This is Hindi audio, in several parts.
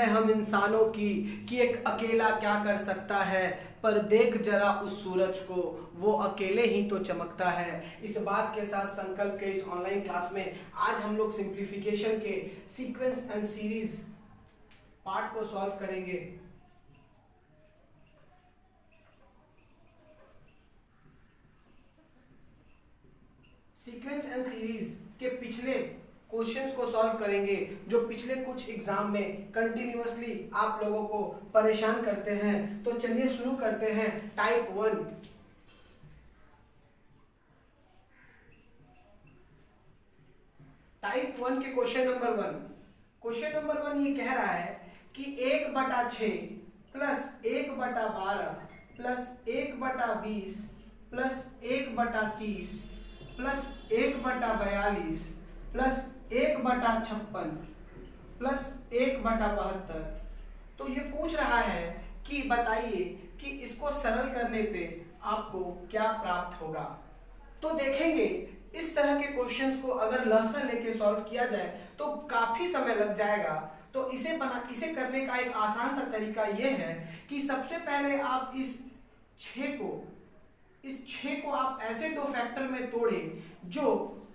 हम इंसानों की कि एक अकेला क्या कर सकता है, पर देख जरा उस सूरज को, वो अकेले ही तो चमकता है। इस बात के साथ संकल्प के इस ऑनलाइन क्लास में आज हम लोग सिंप्लीफिकेशन के सीक्वेंस एंड सीरीज पार्ट को सॉल्व करेंगे। सीक्वेंस एंड सीरीज के पिछले क्वेश्चंस को सॉल्व करेंगे जो पिछले कुछ एग्जाम में कंटिन्यूअसली आप लोगों को परेशान करते हैं। तो चलिए शुरू करते हैं। टाइप 1। टाइप 1 के क्वेश्चन नंबर 1। क्वेश्चन नंबर 1 ये कह रहा है कि 1/6 plus 1/12 plus 1/20 plus 1/30 plus 1/42 plus 1/56 plus 1/72। तो ये पूछ रहा है कि बताइए कि इसको सरल करने पे आपको क्या प्राप्त होगा। तो देखेंगे इस तरह के क्वेश्चंस को अगर लहसन लेके सॉल्व किया जाए तो काफी समय लग जाएगा। तो इसे करने का एक आसान सा तरीका यह है कि सबसे पहले आप इस 6 को आप ऐसे दो फैक्टर में तोड़ें जो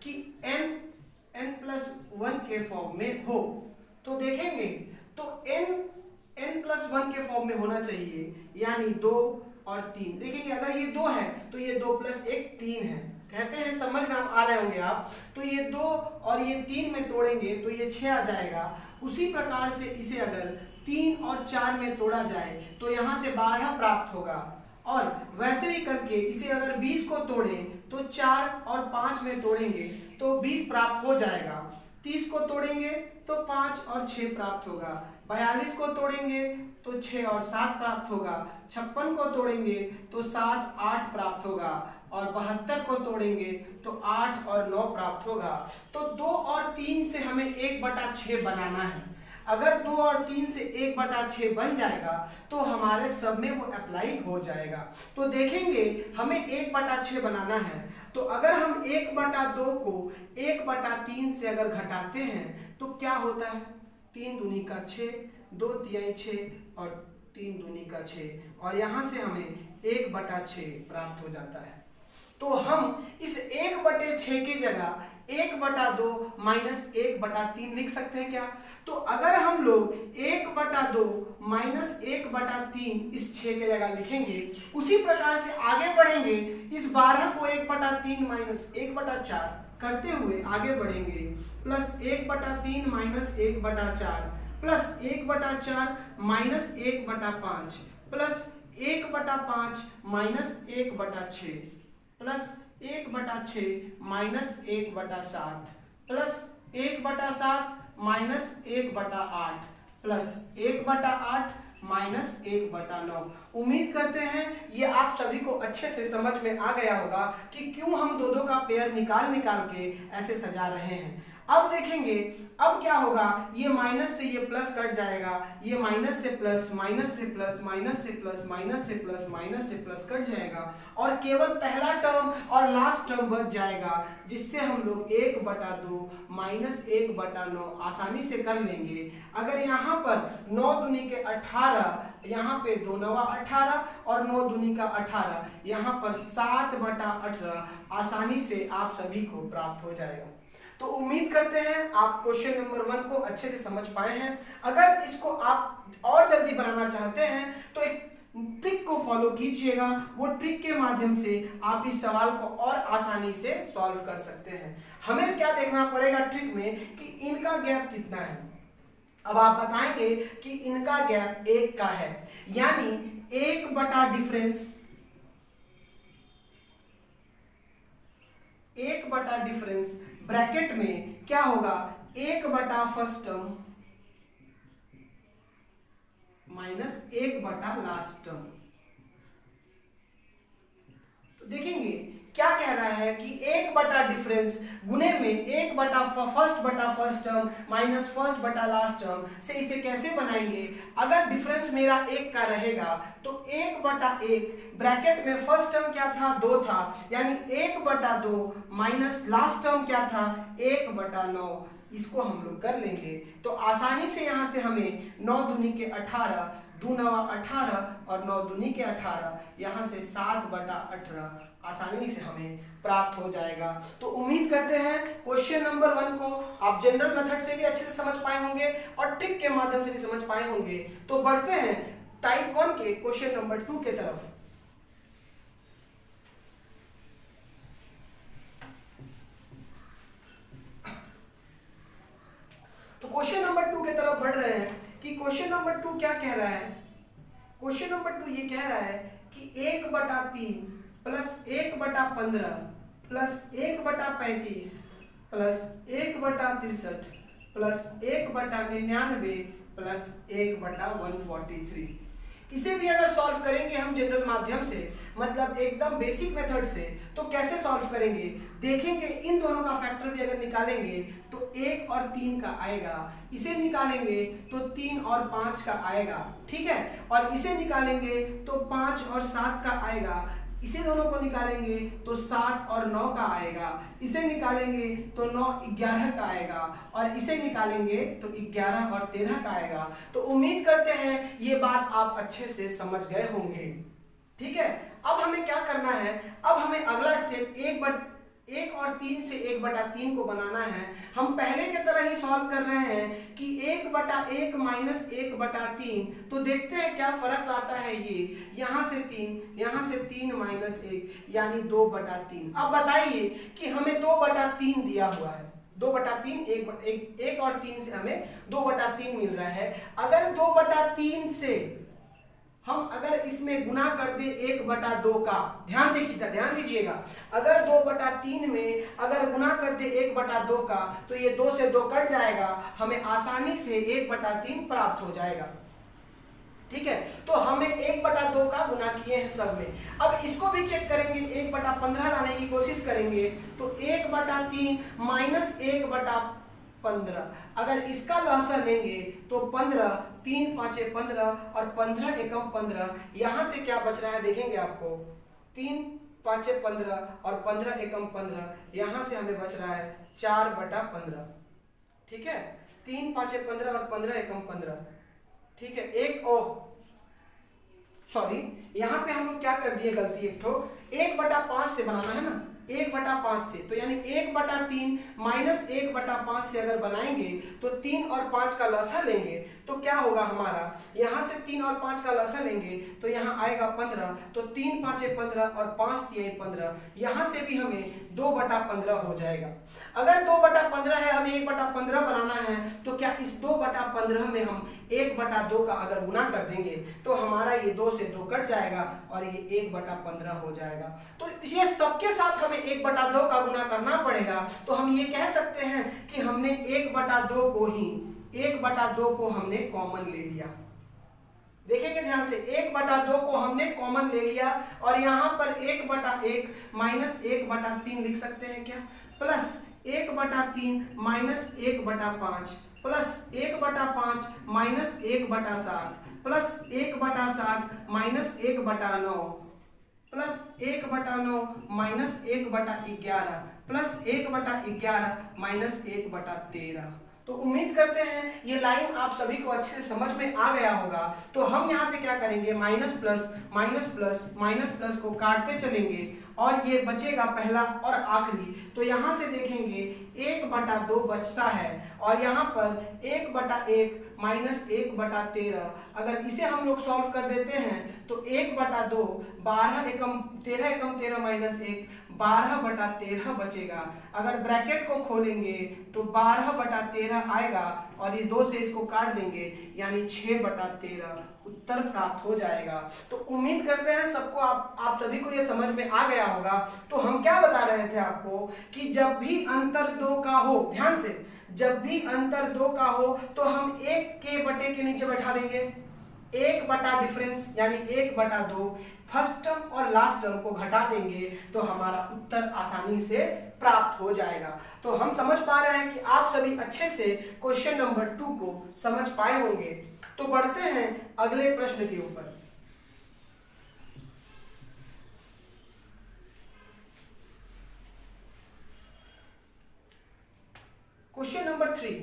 कि n+1 के फॉर्म में हो। तो देखेंगे तो n+1 के फॉर्म में होना चाहिए, यानी 2 और 3। देखेंगे अगर ये 2 है तो ये 2 + 1 3 है। कहते हैं समझ में आ रहे होंगे आप। तो ये 2 और ये 3 में तोड़ेंगे तो ये 6 आ जाएगा। उसी प्रकार से इसे अगर 3 और 4 में तोड़ा जाए तो यहाँ से 12 प्राप्त होगा। और वैसे ही करके इसे अगर 20 को तोड़ें तो 4 और 5 में तोड़ेंगे तो 20 प्राप्त हो जाएगा। 30 को तोड़ेंगे तो 5 और 6 प्राप्त होगा। 42 को तोड़ेंगे तो 6 और 7 प्राप्त होगा। 56 को तोड़ेंगे तो 7 8 प्राप्त होगा। और 72 को तोड़ेंगे तो 8 और 9 प्राप्त होगा। तो 2 और 3 से हमें 1/6 बनाना है। अगर 2 और 3 से 1/6 बन जाएगा तो हमारे सब में वो अप्लाई हो जाएगा। तो देखेंगे हमें 1/6 बनाना है। तो अगर हम 1/2 को 1/3 से अगर घटाते हैं तो क्या होता है? 3 दूनी का 6, 2 तिहाई 6 और 3 दूनी का 6। और यहाँ से हमें 1/6 प्राप्त हो जाता है। तो हम इस 1/6 की जगह 1/2 - 1/3 लिख सकते हैं क्या? तो अगर हम लोग 1/2 - 1/3 इस 6 के जगह लिखेंगे, उसी प्रकार से आगे बढ़ेंगे। इस 12 को 1/3 - 1/4 करते हुए आगे बढ़ेंगे, plus 1/3 - 1/4 plus 1/4 - 1/5 plus 1/5 - 1/6 plus 1/6 - 1/7 plus 1/7 - 1/8 plus 1/8 - 1/9। उम्मीद करते हैं ये आप सभी को अच्छे से समझ में आ गया होगा कि क्यों हम दो का पेयर निकाल के ऐसे सजा रहे हैं। अब देखेंगे अब क्या होगा। ये माइनस से ये प्लस कट जाएगा, ये माइनस से प्लस, माइनस से प्लस, माइनस से प्लस, माइनस से प्लस, माइनस से प्लस कट जाएगा और केवल पहला टर्म और लास्ट टर्म बच जाएगा, जिससे हम लोग 1/2 - 1/9 आसानी से कर लेंगे। अगर यहाँ पर 9 दूनी के 18, यहाँ पे 2 9 18 और 9 दूनी का 18, यहाँ पर 7/18 आसानी से आप सभी को प्राप्त हो जाएगा। तो उम्मीद करते हैं आप क्वेश्चन नंबर 1 को अच्छे से समझ पाए हैं। अगर इसको आप और जल्दी बनाना चाहते हैं तो एक ट्रिक को फॉलो कीजिएगा। वो ट्रिक के माध्यम से आप इस सवाल को और आसानी से सॉल्व कर सकते हैं। हमें क्या देखना पड़ेगा ट्रिक में कि इनका गैप कितना है। अब आप बताएंगे कि इनका गैप 1 का है, यानी 1 डिफरेंस ब्रैकेट में क्या होगा, 1 first term minus 1 last term. तो देखेंगे क्या कह रहा है कि 1 डिफरेंस गुने में 1 first term minus first last term से इसे कैसे बनाएंगे। अगर डिफरेंस मेरा 1 का रहेगा तो 1/1 ब्रैकेट में फर्स्ट टर्म क्या था, 2 था, यानी 1/2 माइनस लास्ट टर्म क्या था, 1/9। इसको हम लोग कर लेंगे तो आसानी से यहाँ से हमें 9 दूनी के 18, 2 नवा 18 और 9 दूनी के 18, यहाँ से 7/18 आसानी से हमें प्राप्त हो जाएगा। तो उम्मीद करते हैं क्वेश्चन नंबर 1 को आप जनरल मेथड से भी अच्छे से समझ पाए होंगे और ट्रिक के माध्यम से भी समझ पाए होंगे। तो बढ़ते हैं टाइप 1 के क्वेश्चन नंबर 2 के तरफ। तो क्वेश्चन नंबर 2 के तरफ बढ़ रहे हैं कि क्वेश्चन नंबर 2 क्या कह रहा है। क्वेश्चन नंबर 2 ये कह रहा है कि 1/3 plus 1/15 plus 1/35 plus 1/63 plus 1/99 plus 1/143। इसे भी अगर सॉल्व करेंगे हम जनरल माध्यम से, मतलब एकदम बेसिक मेथड से, तो कैसे सॉल्व करेंगे देखेंगे। इन दोनों का फैक्टर भी अगर निकालेंगे तो 1 और 3 का आएगा, इसे निकालेंगे तो 3 और 5 का आएगा, ठीक है। और इसे निकालेंगे तो 5 और 7 का आएगा, इसे दोनों को निकालेंगे तो 7 और 9 का आएगा, इसे निकालेंगे तो 9 11 का आएगा और इसे निकालेंगे तो 11 और 13 का आएगा। तो उम्मीद करते हैं ये बात आप अच्छे से समझ गए होंगे, ठीक है। अब हमें क्या करना है, अब हमें अगला स्टेप 1 और 3 से 1/3 को बनाना है। हम पहले की तरह ही सॉल्व कर रहे हैं कि 1/1 माइनस 1/3, तो देखते हैं क्या फर्क लाता है ये। यहाँ से 3 माइनस 1 यानी 2/3। अब बताइए कि हमें 2/3 दिया हुआ है, 2/3 1 और 3 से हमें 2/3 मिल रहा है। अगर 2/3 से हम अगर इसमें गुना कर दे 1/2 का, ध्यान दीजिएगा, अगर 2/3 में अगर गुना कर दे 1/2 का तो ये 2 से 2 कट जाएगा, हमें आसानी से 1/3 प्राप्त हो जाएगा, ठीक है। तो हमें 1/2 का गुना किए हैं सब में। अब इसको भी चेक करेंगे, 1/15 लाने की कोशिश करेंगे तो 1/3 माइनस 1/15, अगर इसका लहसा लेंगे तो 15, 3 5 15 और 15 एकम 15, यहाँ से क्या बच रहा है देखेंगे आपको, 3 5 15 और 15 एकम 15, यहाँ से हमें बच रहा है 4/15, ठीक है। 3 5 15 और 15 एकम 15, ठीक है। सॉरी, यहाँ पे हम लोग क्या कर दिए गलती, 1/5 से बनाना है ना, 1/5 से, तो यानी 1/3 माइनस 1/5 से अगर बनाएंगे तो 3 और 5 का लसा लेंगे तो क्या होगा हमारा, यहाँ से 3 और 5 का लसा लेंगे तो यहाँ आएगा 15, तो 3 5 15 और 5 3 15, यहाँ से भी हमें 2/15 हो जाएगा। अगर 2/15 है, हमें 1/15 बनाना है, तो क्या इस 2/15 में हम 1/2 का अगर गुना कर देंगे तो हमारा ये 2 से 2 कट जाएगा और ये 1/15 हो जाएगा। तो ये सबके साथ हमें 1/2 का गुना करना पड़ेगा। तो हम ये कह सकते हैं कि हमने 1/2 को हमने कॉमन ले लिया। देखेंगे ध्यान से, 1/2 को हमने कॉमन ले लिया और यहाँ पर 1/1 माइनस 1/3 लिख सकते हैं क्या, plus 1/3 minus 1/5 plus 1/5 minus 1/7 plus 1/7 minus 1/9 plus 1/9 minus 1/11 plus 1/11 minus 1/13। तो उम्मीद करते हैं ये लाइन आप सभी को अच्छे से समझ में आ गया होगा। तो हम यहाँ पे क्या करेंगे, minus plus minus plus minus plus को काटते चलेंगे और ये बचेगा पहला और आखिरी। तो यहाँ से देखेंगे 1/2 बचता है और यहाँ पर 1/1 माइनस 1/13, अगर इसे हम लोग सॉल्व कर देते हैं तो 1/2 12 एकम 13 माइनस 1 12/13 बचेगा। अगर ब्रैकेट को खोलेंगे तो 12/13 आएगा और ये 2 से इसको काट देंगे यानी 6/13 उत्तर प्राप्त हो जाएगा। तो उम्मीद करते हैं सबको आप सभी को ये समझ में आ गया होगा। तो हम क्या बता रहे थे आपको कि जब भी अंतर 2 का हो, ध्यान से, जब भी अंतर 2 का हो तो हम 1 के बटे के नीचे बैठा देंगे, 1 बटा डिफरेंस यानी 1/2, फर्स्ट टर्म और लास्ट टर्म को घटा देंगे तो हमारा उत्तर आसानी से प्राप्त हो जाएगा। तो हम समझ पा रहे हैं कि आप सभी अच्छे से क्वेश्चन नंबर 2 को समझ पाए होंगे। तो बढ़ते हैं अगले प्रश्न के ऊपर। क्वेश्चन नंबर 3,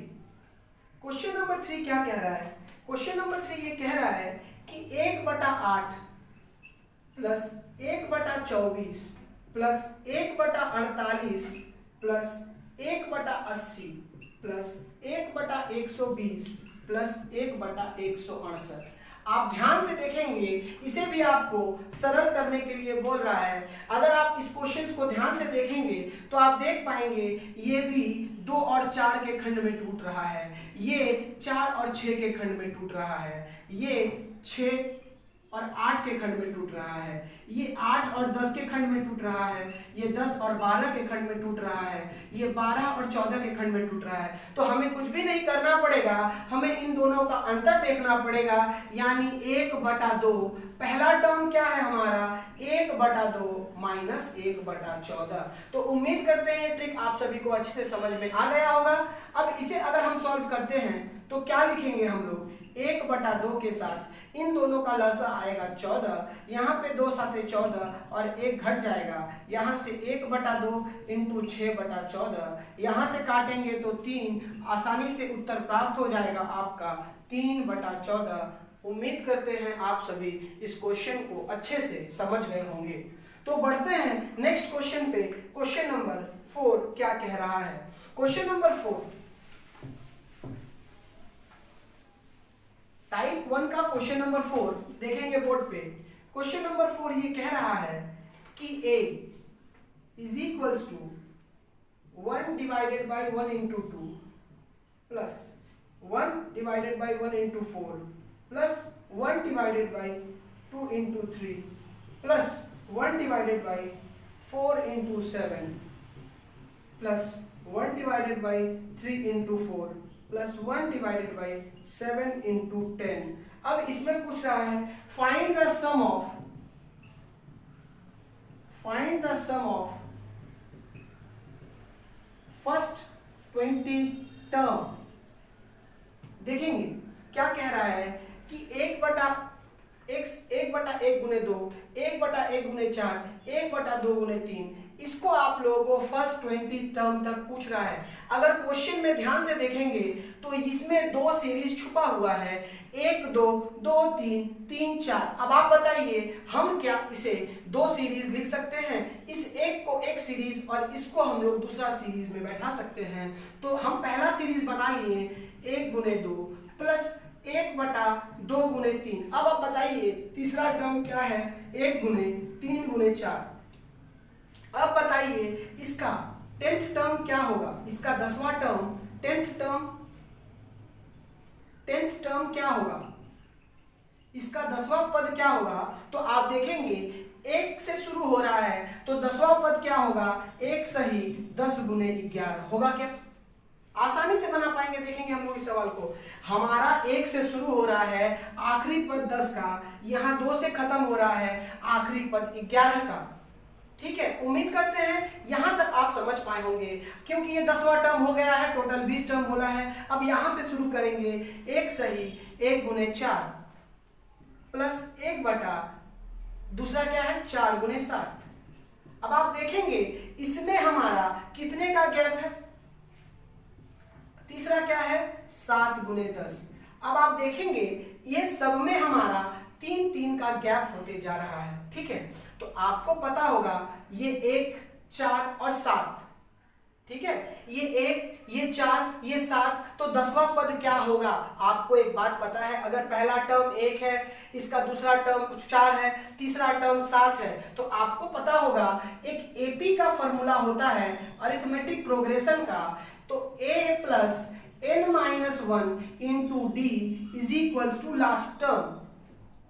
क्वेश्चन नंबर 3 क्या कह रहा है? क्वेश्चन नंबर 3 ये कह रहा है कि 1/8 plus 1/24 plus 1/48 plus 1/80 plus 1/120 plus 1/168। आप ध्यान से देखेंगे, इसे भी आपको सरल करने के लिए बोल रहा है। अगर आप इस क्वेश्चन को ध्यान से देखेंगे तो आप देख पाएंगे ये भी 2 और 4 के खंड में टूट रहा है, ये 4 और 6 के खंड में टूट रहा है, ये 6 और 8 के खंड में टूट रहा है, ये 8 और 10 के खंड में टूट रहा है, ये 10 और 12 के खंड में टूट रहा है, ये 12 और 14 के खंड में टूट रहा है। तो हमें कुछ भी नहीं करना पड़ेगा, हमें इन दोनों का अंतर देखना पड़ेगा, यानी 1/2। पहला टर्म क्या है हमारा? 1/2 माइनस 1/14। तो उम्मीद करते हैं ये ट्रिक आप सभी को अच्छे से समझ में आ गया होगा। अब इसे अगर हम सॉल्व करते हैं तो क्या लिखेंगे हम लोग? 1/2 के साथ इन दोनों का लसा आएगा 14, यहाँ पे 2 साथे 14 और 1 घट जाएगा, यहाँ से 1/2 इंटू 6/14, यहाँ से काटेंगे तो 3, आसानी से उत्तर प्राप्त हो जाएगा आपका 3/14। उम्मीद करते हैं आप सभी इस क्वेश्चन को अच्छे से समझ गए होंगे। तो बढ़ते हैं नेक्स्ट क्वेश्चन पे। क्वेश्चन नंबर 4 क्या कह रहा है? क्वेश्चन नंबर 4 टाइप 1 का क्वेश्चन नंबर 4 देखेंगे बोर्ड पे। क्वेश्चन नंबर 4 ये कह रहा है कि a is equals to 1 divided by 1 into 2 plus 1 divided by 1 into 4 plus 1 divided by 2 into 3 plus 1 divided by 4 into 7 plus 1 divided by 3 into 4 plus 1 divided by 7 into 10। अब इसमें पूछ रहा है find the sum of first 20 term. देखेंगे क्या कह रहा है कि 1/1 गुने 2, 1/1 गुने 4, 1/2 गुने 3, इसको आप लोगों को फर्स्ट 20 टर्म तक पूछ रहा है। अगर क्वेश्चन में ध्यान से देखेंगे तो इसमें 2 सीरीज छुपा हुआ है, 1 2 2 3 3 4। अब आप बताइए हम क्या इसे 2 सीरीज लिख सकते हैं? इस एक को एक सीरीज और इसको हम लोग दूसरा सीरीज में बैठा सकते हैं। तो हम पहला सीरीज बना लिए 1 गुने 2 प्लस 1/2 गुने 3। अब आप बताइए तीसरा टर्म क्या है? 1 गुने 3 गुने 4। अब बताइए इसका 10th टर्म क्या होगा? इसका 10वां टर्म 10th टर्म क्या होगा? इसका 10वां पद क्या होगा? तो आप देखेंगे 1 से शुरू हो रहा है तो 10वां पद क्या होगा? 1 सही 10 गुने 11 होगा क्या? आसानी से बना पाएंगे। देखेंगे हम लोग इस सवाल को। हमारा 1 से शुरू हो रहा है, आखिरी पद 10 का, यहाँ 2 से खत्म हो रहा है, आखिरी पद 11 का। ठीक है, उम्मीद करते हैं यहां तक आप समझ पाए होंगे, क्योंकि ये 10वां टर्म हो गया है, टोटल 20 टर्म बोला है। अब यहां से शुरू करेंगे 1 सही 1 गुने 4 प्लस 1/, दूसरा क्या है 4 गुने 7। अब आप देखेंगे इसमें हमारा कितने का गैप है? तीसरा क्या है 7 गुने 10। अब आप देखेंगे ये सब में हमारा 3 का गैप होते जा रहा है। ठीक है, तो आपको पता होगा ये 1 4 और 7। ठीक है, ये 1 ये 4 ये 7, तो 10वां पद क्या होगा? आपको एक बात पता है, अगर पहला टर्म 1 है, इसका दूसरा टर्म कुछ 4 है, तीसरा टर्म 7 है, तो आपको पता होगा एक एपी का फॉर्मूला होता है अरिथमेटिक प्रोग्रेशन का। तो a plus n minus 1 into d is equals to last term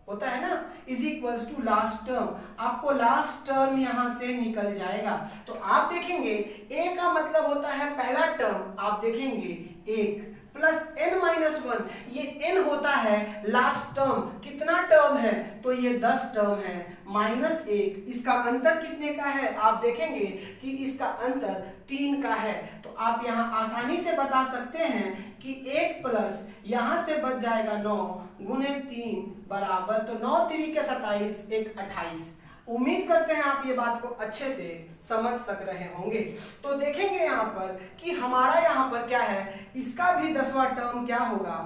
होता है ना, is equals to last term. आपको लास्ट टर्म यहां से निकल जाएगा। तो आप देखेंगे a का मतलब होता है पहला टर्म, आप देखेंगे 1 प्लस n माइनस 1, ये n होता है लास्ट टर्म। कितना टर्म है? तो ये 10 टर्म है, माइनस 1। इसका अंतर कितने का है? आप देखेंगे कि इसका अंतर 3 का है। तो आप यहां आसानी से बता सकते हैं कि 1 प्लस यहां से बच जाएगा 9 गुने 3 बराबर, तो 9 3 के 27, 1 28। उम्मीद करते हैं आप ये बात को अच्छे से समझ सक रहे होंगे। तो देखेंगे यहाँ पर कि हमारा यहाँ पर क्या है, इसका भी 10वां टर्म क्या होगा,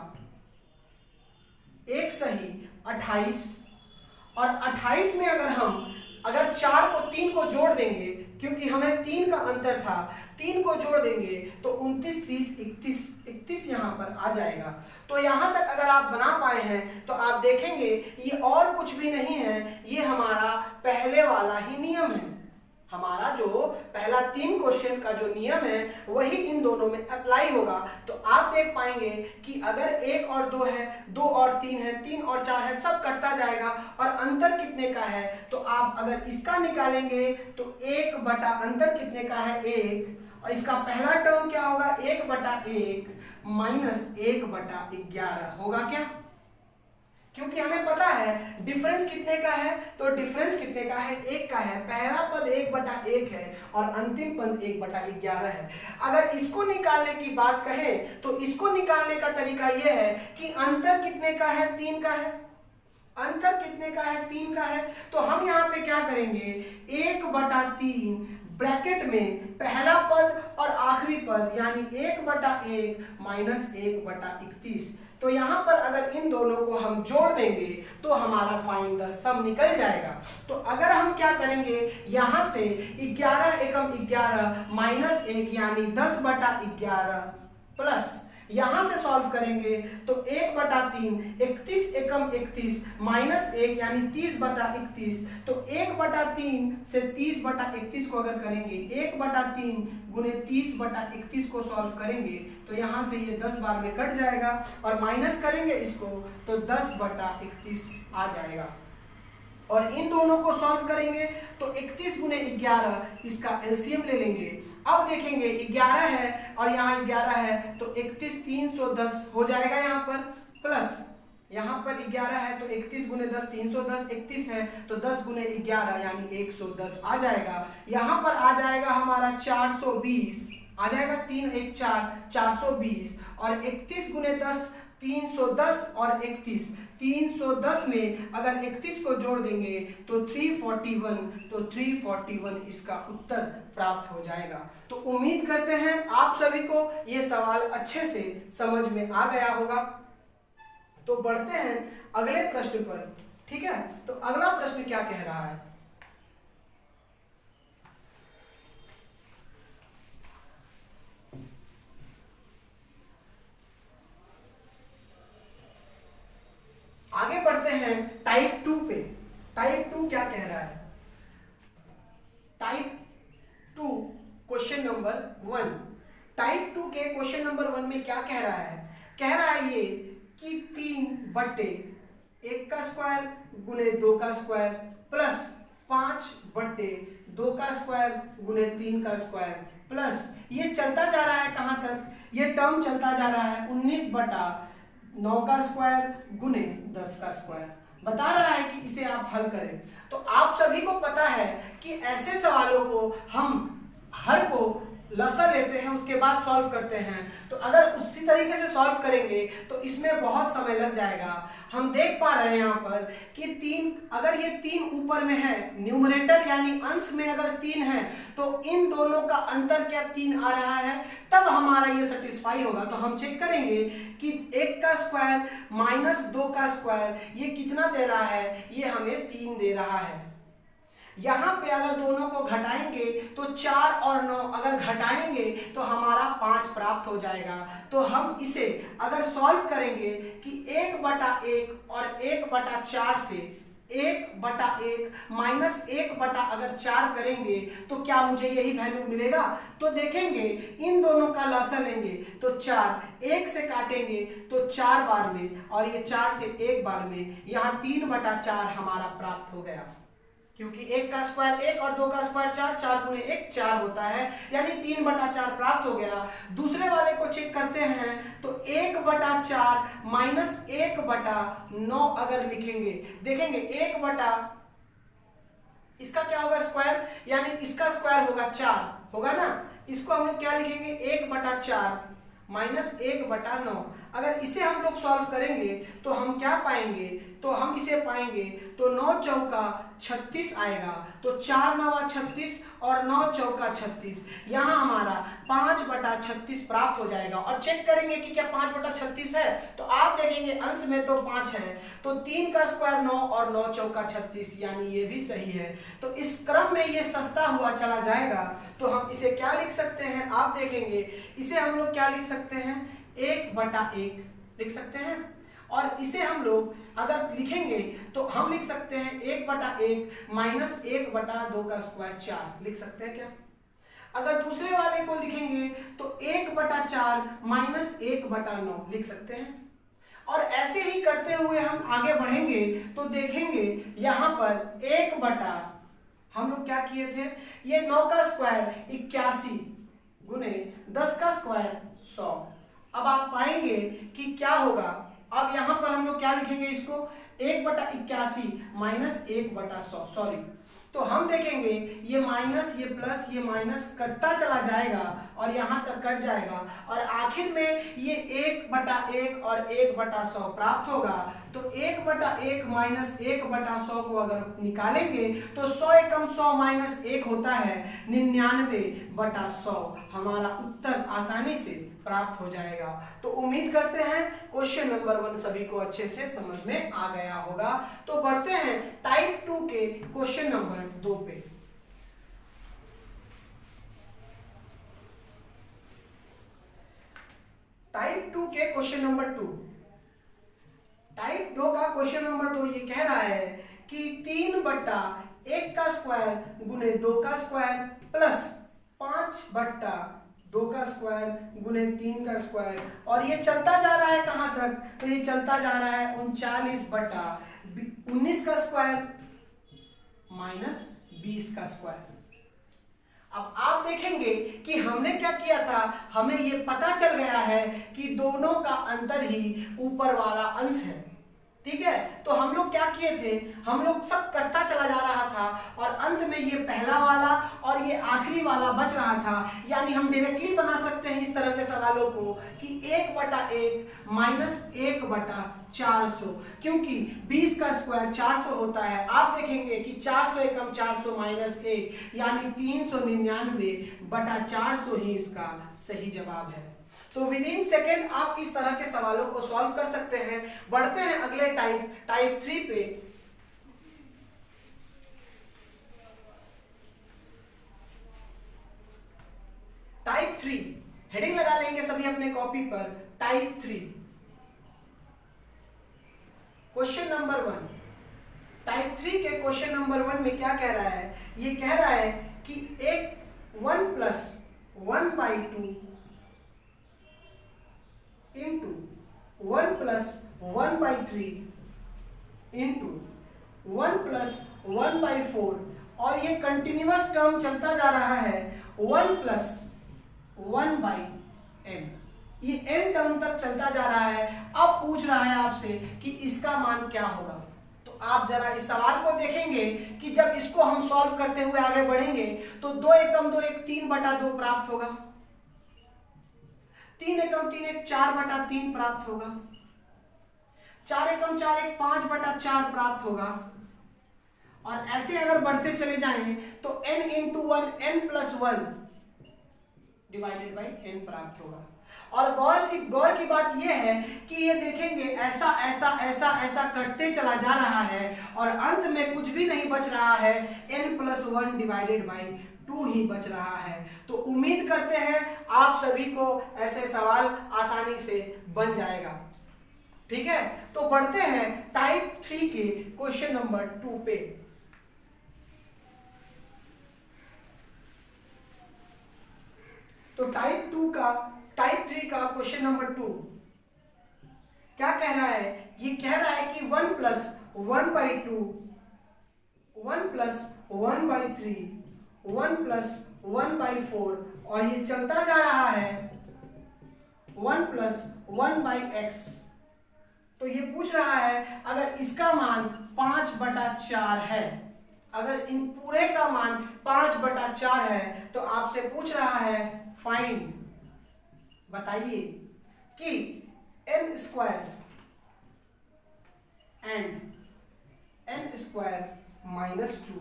1 सही 28, और 28 में अगर 4 को 3 को जोड़ देंगे, क्योंकि हमें 3 का अंतर था, 3 को जोड़ देंगे तो 29, 30, 31 यहाँ पर आ जाएगा। तो यहाँ तक अगर आप बना पाए हैं तो आप देखेंगे ये और कुछ भी नहीं है, ये हमारा पहले वाला ही नियम है। हमारा जो पहला 3 क्वेश्चन का जो नियम है वही इन दोनों में अप्लाई होगा। तो आप देख पाएंगे कि अगर 1 और 2 है, 2 और 3 है, 3 और 4 है, सब कटता जाएगा और अंतर कितने का है, तो आप अगर इसका निकालेंगे तो 1 बटा अंतर कितने का है, 1, और इसका पहला टर्म क्या होगा, 1/1 माइनस 1/11 होगा क्या, क्योंकि हमें पता है डिफरेंस कितने का है, तो डिफरेंस कितने का है, 1 का है। पहला पद 1/1 है और अंतिम पद 1/11 है। अगर इसको निकालने की बात कहें तो इसको निकालने का तरीका यह है कि अंतर कितने का है, 3 का है, अंतर कितने का है, 3 का है। तो हम यहाँ पे क्या करेंगे, 1/3 ब्रैकेट में पहला पद और आखिरी पद यानी 1/1 माइनस 1/31। तो यहाँ पर अगर इन दोनों को हम जोड़ देंगे तो हमारा फाइंड द सम निकल जाएगा। तो अगर हम क्या करेंगे, यहाँ से 11 एकम 11 माइनस 1 यानी 10/11 प्लस यहां से सॉल्व करेंगे तो 1/3 31 एकम 31 माइनस 1 यानी 30/31। तो 1/3 से 30/31 को अगर करेंगे, 1/3 गुने 30/31 को सॉल्व करेंगे तो यहां से ये 10 बार में कट जाएगा और माइनस करेंगे इसको तो 10/31 आ जाएगा। और इन दोनों को सॉल्व करेंगे तो 31 गुने 11 इसका एलसीएम ले लेंगे। अब देखेंगे 11 है और यहाँ 11 है तो 31 310 हो जाएगा यहाँ पर, प्लस यहाँ पर 11 है तो 31 गुने 10 310, 31 है तो 10 गुने 11 यानी 110 आ जाएगा। यहाँ पर आ जाएगा हमारा 420 आ जाएगा, 3 1 4 420 और 31 गुने 10 310 और 31, 310 में अगर 31 को जोड़ देंगे तो 341, तो 341 इसका उत्तर प्राप्त हो जाएगा। तो उम्मीद करते हैं आप सभी को ये सवाल अच्छे से समझ में आ गया होगा। तो बढ़ते हैं अगले प्रश्न पर, ठीक है। तो अगला प्रश्न क्या कह रहा है, आगे बढ़ते हैं टाइप 2 पे। टाइप 2 क्या कह रहा है, टाइप 2 क्वेश्चन नंबर 1। टाइप 2 के क्वेश्चन नंबर 1 में क्या कह रहा है, कह रहा है ये कि 3/1 का स्क्वायर गुने 2 का स्क्वायर प्लस 5/2 का स्क्वायर गुने 3 का स्क्वायर प्लस ये चलता जा रहा है कहां तक, ये टर्म चलता जा रहा है 19/9 का स्क्वायर गुने 10 का स्क्वायर। बता रहा है कि इसे आप हल करें। तो आप सभी को पता है कि ऐसे सवालों को हम हर को लसर लेते हैं उसके बाद सॉल्व करते हैं। तो अगर उसी तरीके से सॉल्व करेंगे तो इसमें बहुत समय लग जाएगा। हम देख पा रहे हैं यहाँ पर कि 3, अगर ये 3 ऊपर में है, न्यूमरेटर यानी अंश में अगर 3 है तो इन दोनों का अंतर क्या 3 आ रहा है, तब हमारा ये सेटिस्फाई होगा। तो हम चेक करेंगे कि 1 का स्क्वायर माइनस 2 का स्क्वायर ये कितना दे रहा है, ये हमें 3 दे रहा है। यहाँ पे अगर दोनों को घटाएंगे तो 4 और 9 अगर घटाएंगे तो हमारा 5 प्राप्त हो जाएगा। तो हम इसे अगर सॉल्व करेंगे कि 1/1 और 1/4 से 1/1 माइनस 1/4 करेंगे तो क्या मुझे यही वैल्यू मिलेगा। तो देखेंगे इन दोनों का लॉसा लेंगे तो 4, 1 से काटेंगे तो 4 बार में और ये 4 से 1 बार में, यहाँ 3/4 हमारा प्राप्त हो गया। क्योंकि 1 का स्क्वायर 1 और 2 का स्क्वायर 4, 4 गुने 1 4 होता है, यानी 3/4 प्राप्त हो गया। दूसरे वाले को चेक करते हैं तो 1/4 माइनस 1/9 अगर लिखेंगे, देखेंगे 1 इसका क्या होगा स्क्वायर, यानी इसका स्क्वायर होगा 4 होगा ना। इसको हम लोग क्या लिखेंगे 1/4 -1/9। अगर इसे हम लोग सॉल्व करेंगे तो हम क्या पाएंगे, तो हम इसे पाएंगे तो 9 चौका 36 आएगा, तो 4 9 36 और 9 चौका 36, यहाँ हमारा 5/36 प्राप्त हो जाएगा। और चेक करेंगे कि क्या 5/36 है, तो आप देखेंगे अंश में तो 5 है, तो 3 का स्क्वायर 9 और 9 चौका 36, यानी ये भी सही है। तो इस क्रम में ये सस्ता हुआ चला जाएगा, तो हम इसे क्या लिख सकते हैं, आप देखेंगे इसे हम लोग क्या लिख सकते हैं, 1/1 लिख सकते हैं। और इसे हम लोग अगर लिखेंगे तो हम लिख सकते हैं 1/1 -1/2 का स्क्वायर 4 लिख सकते हैं क्या। अगर दूसरे वाले को लिखेंगे तो 1/4 -1/9 लिख सकते हैं। और ऐसे ही करते हुए हम आगे बढ़ेंगे तो देखेंगे यहाँ पर 1/, हम लोग क्या किए थे, ये 9 का स्क्वायर 81 गुने 10 का स्क्वायर 100। अब आप पाएंगे कि क्या होगा, अब यहां पर हम लोग क्या लिखेंगे इसको, 1/81 -1/100, सॉरी। तो हम देखेंगे ये माइनस ये प्लस ये माइनस कटता चला जाएगा और यहां तक कट जाएगा, और आखिर में ये 1/1 और 1/100 प्राप्त होगा। तो 1/1 -1/100 को अगर निकालेंगे तो 100 एकम 100 -1 होता है 99/100। हमारा उत्तर आसानी से प्राप्त हो जाएगा। तो उम्मीद करते हैं क्वेश्चन नंबर 1 सभी को अच्छे से समझ में आ गया होगा। तो बढ़ते हैं टाइप 2 के क्वेश्चन नंबर 2 पे। टाइप 2 के क्वेश्चन नंबर 2, टाइप 2 का क्वेश्चन नंबर 2 ये कह रहा है कि 3/1 का स्क्वायर गुने 2 का स्क्वायर प्लस 5/2 का स्क्वायर गुने 3 का स्क्वायर, और ये चलता जा रहा है कहां तक, तो ये चलता जा रहा है 39/19 का स्क्वायर माइनस 20 का स्क्वायर। अब आप देखेंगे कि हमने क्या किया था, हमें ये पता चल गया है कि दोनों का अंतर ही ऊपर वाला अंश है, ठीक है। तो हम लोग क्या किए थे, हम लोग सब करता चला जा रहा था और अंत में ये पहला वाला और ये आखिरी वाला बच रहा था। यानी हम डायरेक्टली बना सकते हैं इस तरह के सवालों को कि 1/1 -1/400, क्योंकि 20 का स्क्वायर 400 होता है। आप देखेंगे कि 400 एकम 400 -1 यानी 399/400 ही इसका सही जवाब है। तो विद इन सेकेंड आप इस तरह के सवालों को सॉल्व कर सकते हैं। बढ़ते हैं अगले टाइप 3 पे। टाइप 3 हेडिंग लगा लेंगे सभी अपने कॉपी पर, टाइप 3 क्वेश्चन नंबर 1। टाइप 3 के क्वेश्चन नंबर 1 में क्या कह रहा है, ये कह रहा है कि एक 1 + 1/2 इंटू 1 + 1/3 इंटू 1 + 1/4, और ये कंटिन्यूअस टर्म चलता जा रहा है 1 + 1/n, ये n टर्म तक चलता जा रहा है। अब पूछ रहा है आपसे कि इसका मान क्या होगा। तो आप जरा इस सवाल को देखेंगे कि जब इसको हम सॉल्व करते हुए आगे बढ़ेंगे तो 2 एकम 2 1 3/2 प्राप्त होगा, 3 एकम 3 1 4/3 प्राप्त होगा, 4 एकम 4 1 5/4 प्राप्त होगा, और ऐसे अगर बढ़ते चले जाएं तो n × 1 n + 1 divided by n प्राप्त होगा। और गौर की बात यह है कि ये देखेंगे ऐसा ऐसा ऐसा ऐसा कटते चला जा रहा है और अंत में कुछ भी नहीं बच रहा है, n + 1 डिवाइडेड बाई 2 ही बच रहा है। तो उम्मीद करते हैं आप सभी को ऐसे सवाल आसानी से बन जाएगा, ठीक है। तो बढ़ते हैं टाइप 3 के क्वेश्चन नंबर 2 पे। तो टाइप 3 का क्वेश्चन नंबर 2 क्या कह रहा है, ये कह रहा है कि 1 + 1/2 1 + 1/3 1 + 1/4, और ये चलता जा रहा है 1 + 1/x। तो ये पूछ रहा है अगर इसका मान 5/4 है, अगर इन पूरे का मान 5/4 है तो आपसे पूछ रहा है फाइंड बताइए कि n square and n square minus 2,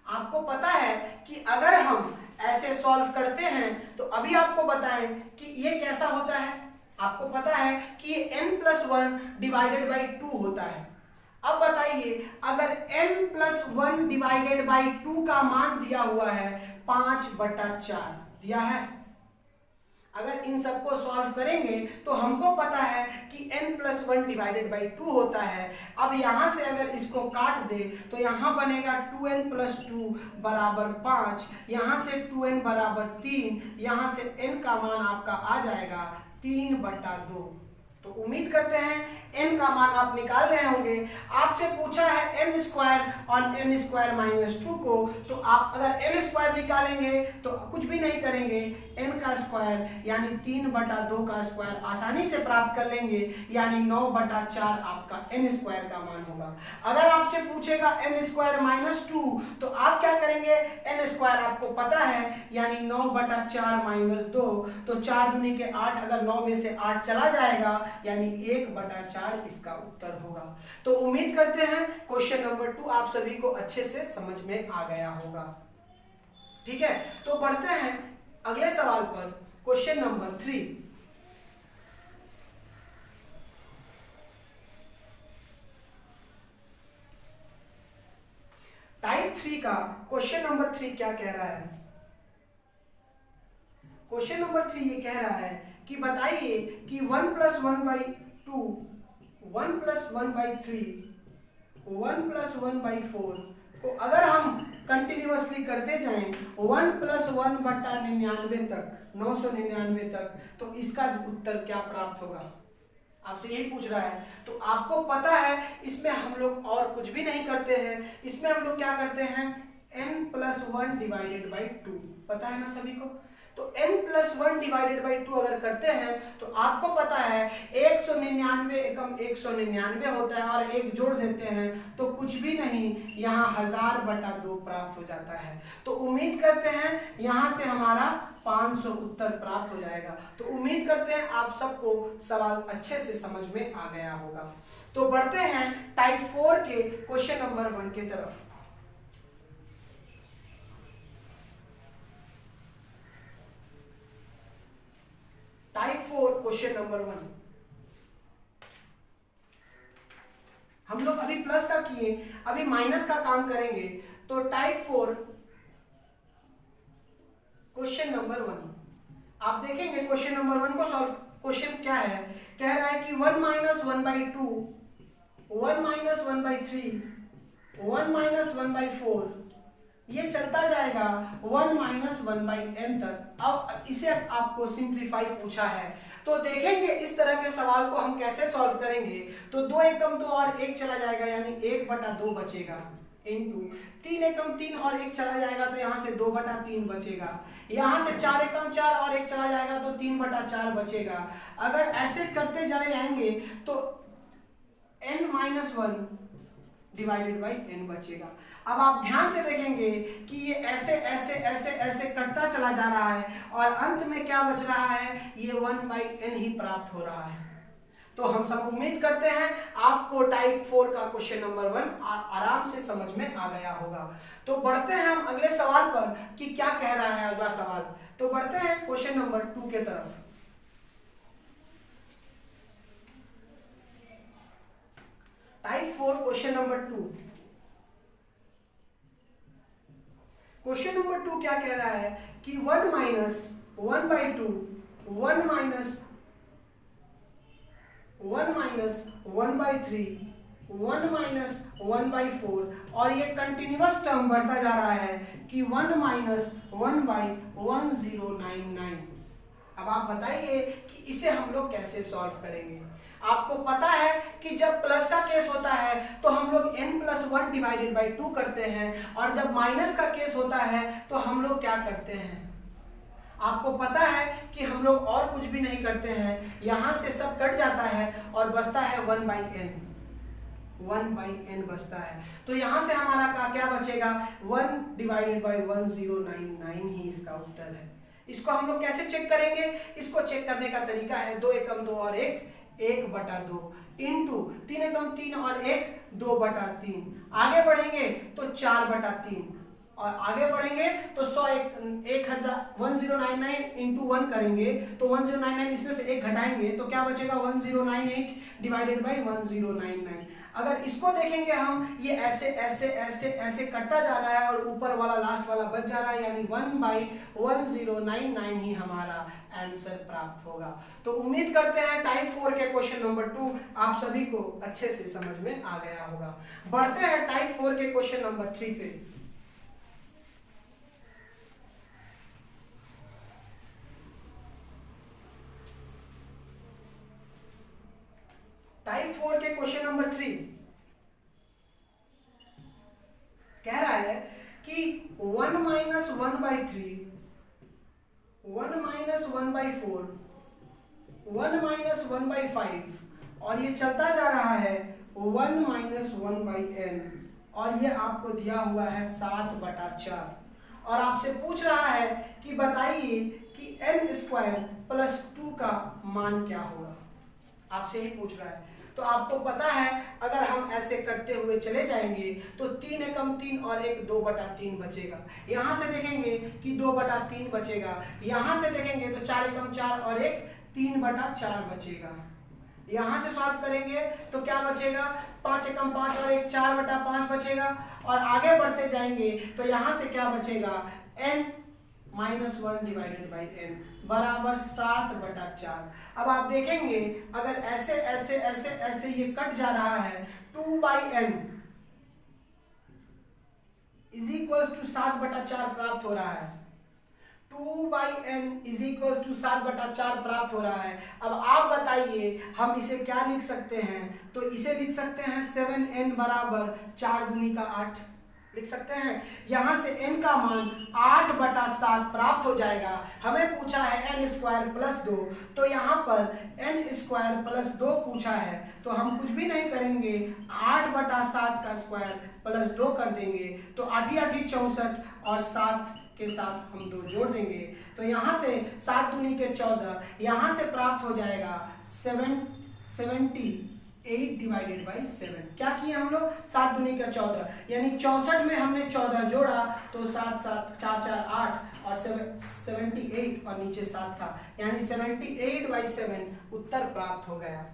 आपको पता है कि अगर हम ऐसे सॉल्व करते हैं तो अभी आपको बताएं कि ये कैसा होता है। आपको पता है कि ये n+1 डिवाइडेड बाई 2 होता है। अब बताइए अगर n+1 डिवाइडेड बाई 2 का मान दिया हुआ है 5/4 दिया है, अगर इन सबको सॉल्व करेंगे तो हमको पता है कि n+1 डिवाइडेड बाई 2 होता है। अब यहां से अगर इसको काट दे तो यहां बनेगा 2n + 2 बराबर 5, यहां से 2n बराबर 3, यहां से n का मान आपका आ जाएगा 3/2। तो उम्मीद करते हैं n का मान आप निकाल रहे होंगे। आपसे पूछा है n स्क्वायर और n स्क्वायर माइनस 2 को, तो आप अगर n स्क्वायर निकालेंगे तो कुछ भी नहीं करेंगे, n का स्क्वायर यानी 3/2 का स्क्वायर आसानी से प्राप्त कर लेंगे, यानी 9/4 आपका n स्क्वायर का मान होगा। अगर आपसे पूछेगा n स्क्वायर माइनस 2 तो आप क्या करेंगे, n स्क्वायर आपको पता है यानी 9/4 माइनस 2, तो 4 दूनी के 8, अगर 9 में से 8 चला जाएगा यानी 1/4 इसका उत्तर होगा। तो उम्मीद करते हैं क्वेश्चन नंबर 2 आप सभी को अच्छे से समझ में आ गया होगा। ठीक है, तो बढ़ते हैं अगले सवाल पर, क्वेश्चन नंबर 3। टाइप 3 का क्वेश्चन नंबर 3 क्या कह रहा है। क्वेश्चन नंबर 3 ये कह रहा है कि बताइए कि 1 + 1/2, 1 + 1/3, 1 + 1/4 को अगर हम कंटिन्यूअसली करते जाएं 1 + 1/99 तक, 999 तक, तो इसका उत्तर क्या प्राप्त होगा, आपसे यही पूछ रहा है। तो आपको पता है इसमें हम लोग और कुछ भी नहीं करते हैं, इसमें हम लोग क्या करते हैं n+1 डिवाइडेड बाई 2, पता है ना सभी को। तो n+1 डिवाइडेड बाई 2 अगर करते हैं तो आपको पता है 199 एकम 199 होता है, और एक जोड़ देते हैं तो कुछ भी नहीं, यहाँ 1000/2 प्राप्त हो जाता है। तो उम्मीद करते हैं यहाँ से हमारा 500 उत्तर प्राप्त हो जाएगा। तो उम्मीद करते हैं आप सबको सवाल अच्छे से समझ में आ गया होगा। तो बढ़ते हैं टाइप 4 के क्वेश्चन नंबर 1 की तरफ। टाइप 4 क्वेश्चन नंबर 1, हम लोग अभी प्लस का किए, अभी माइनस का काम करेंगे। तो टाइप 4 क्वेश्चन नंबर 1 आप देखेंगे, क्वेश्चन नंबर 1 को सॉल्व, क्वेश्चन क्या है, कह रहा है कि 1 - 1/2, 1 - 1/3, 1 - 1/4, ये चलता जाएगा 1 - 1/n तक। अब इसे आपको सिंप्लीफाई पूछा है, तो देखेंगे इस तरह के सवाल को हम कैसे सॉल्व करेंगे। तो 2 एकम 2 और 1 चला जाएगा यानी 1/2 बचेगा, इंटू 3 एकम 3 और 1 चला जाएगा तो यहाँ से 2/3 बचेगा, यहाँ से 4 एकम 4 और 1 चला जाएगा तो 3/4 बचेगा। अगर ऐसे करते चले जाएंगे तो n-1 डिवाइडेड बाई n बचेगा। अब आप ध्यान से देखेंगे कि ये ऐसे ऐसे ऐसे ऐसे कटता चला जा रहा है और अंत में क्या बच रहा है, ये 1/n ही प्राप्त हो रहा है। तो हम सब उम्मीद करते हैं आपको टाइप 4 का क्वेश्चन नंबर 1 आराम से समझ में आ गया होगा। तो बढ़ते हैं हम अगले सवाल पर कि क्या कह रहा है अगला सवाल। तो बढ़ते हैं क्वेश्चन नंबर 2 के तरफ। Type 4 question number 2, question number 2 क्या कह रहा है कि 1 - 1/2, 1 - 1/3, 1 - 1/4, और ये कंटिन्यूअस टर्म बढ़ता जा रहा है कि 1 - 1/1099। अब आप बताइए कि इसे हम लोग कैसे सॉल्व करेंगे। आपको पता है कि जब प्लस का केस होता है तो हम लोग n+1 डिवाइडेड बाई 2 करते हैं, और जब माइनस का केस होता है तो हम लोग क्या करते हैं, आपको पता है कि हम लोग और कुछ भी नहीं करते हैं, यहाँ से सब कट जाता है और बचता है 1/n, 1/n बचता है। तो यहाँ से हमारा क्या बचेगा, 1 डिवाइडेड बाई 1099 ही इसका उत्तर है। इसको हम लोग कैसे चेक करेंगे? इसको चेक करने का तरीका है 2 एकम 2 और 1 बटा 2 इंटू 3 एकम 3 और 1 2 बटा 3। आगे बढ़ेंगे तो 4 बटा 3 और आगे बढ़ेंगे तो 1099 इंटू 1 करेंगे तो 1099 इसमें से 1 घटाएंगे तो क्या बचेगा 1098 डिवाइडेड बाई 1099। अगर इसको देखेंगे हम, ये ऐसे ऐसे ऐसे ऐसे कटता जा रहा है और ऊपर वाला लास्ट वाला बच जा रहा है, यानी 1/1099 ही हमारा आंसर प्राप्त होगा। तो उम्मीद करते हैं टाइप 4 के क्वेश्चन नंबर 2 आप सभी को अच्छे से समझ में आ गया होगा। बढ़ते हैं टाइप 4 के क्वेश्चन नंबर 3 पे। टाइप 4 के क्वेश्चन नंबर 3 कह रहा है कि 1 माइनस 1/3, 1 माइनस 1/4, 1 माइनस 1/5 और ये चलता जा रहा है 1 माइनस 1/n और ये आपको दिया हुआ है 7/4 और आपसे पूछ रहा है कि बताइए कि n स्क्वायर प्लस 2 का मान क्या होगा। आपसे ही पूछ रहा है। तो आपको पता है अगर हम ऐसे करते हुए चले जाएंगे तो 3 एकम 3 और 1 2 बटा 3 बचेगा। यहाँ से देखेंगे कि 2 बटा 3 बचेगा। यहाँ से देखेंगे तो 4 एकम 4 और 1 3 बटा 4 बचेगा। यहाँ से सॉल्व करेंगे तो क्या बचेगा 5 एकम 5 और 1 4 बटा 5 बचेगा। और आगे बढ़ते जाएंगे तो यहाँ से क्या बचेगा n minus 1 divided by n बराबर 7/4। अब आप देखेंगे अगर ऐसे ऐसे ऐसे ऐसे ये कट जा रहा है 2/n इज इक्वल्स टू 7/4 प्राप्त हो रहा है। 2/n इज इक्वल्स टू 7/4 प्राप्त हो रहा है। अब आप बताइए हम इसे क्या लिख सकते हैं? तो इसे लिख सकते हैं 7n बराबर 4 दूनी का 8 लिख सकते हैं। यहां से n का मान 8/7 प्राप्त हो जाएगा। हमें पूछा है n स्क्वायर प्लस 2 तो यहाँ पर n स्क्वायर प्लस 2 पूछा है तो हम कुछ भी नहीं करेंगे 8/7 का स्क्वायर प्लस 2 कर देंगे तो 8 8 64 और 7 के साथ हम 2 जोड़ देंगे तो यहाँ से 7 दूनी के 14 यहाँ से प्राप्त हो जाएगा 78 डिवाइडेड बाई 7। क्या किए हम लोग 7 दूनी का 14 यानी 64 में हमने 14 जोड़ा तो 7 7 4 4 8 और 78 और नीचे 7 था यानी 78/7 उत्तर प्राप्त हो गया।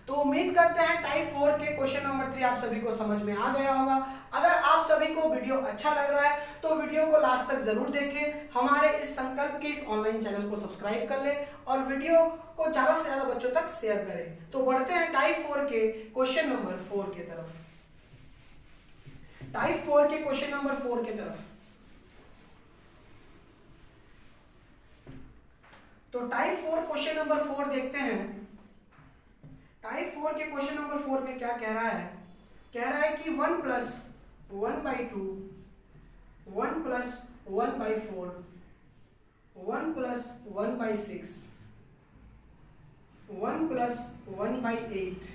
तो उम्मीद करते हैं टाइप 4 के क्वेश्चन नंबर 3 आप सभी को समझ में आ गया होगा। अगर आप सभी को वीडियो अच्छा लग रहा है तो वीडियो को लास्ट तक जरूर देखें। हमारे इस संकल्प के इस ऑनलाइन चैनल को सब्सक्राइब कर लें और वीडियो को ज्यादा से ज्यादा बच्चों तक शेयर करें। तो बढ़ते हैं टाइप 4 के क्वेश्चन नंबर 4 की तरफ। टाइप 4 के क्वेश्चन नंबर 4 की तरफ। तो टाइप 4 क्वेश्चन नंबर 4 देखते हैं। टाइप 4 के क्वेश्चन नंबर 4 में क्या कह रहा है? कह रहा है कि 1 plus 1/2, 1 plus 1/4, 1 plus 1/6, 1 plus 1/8,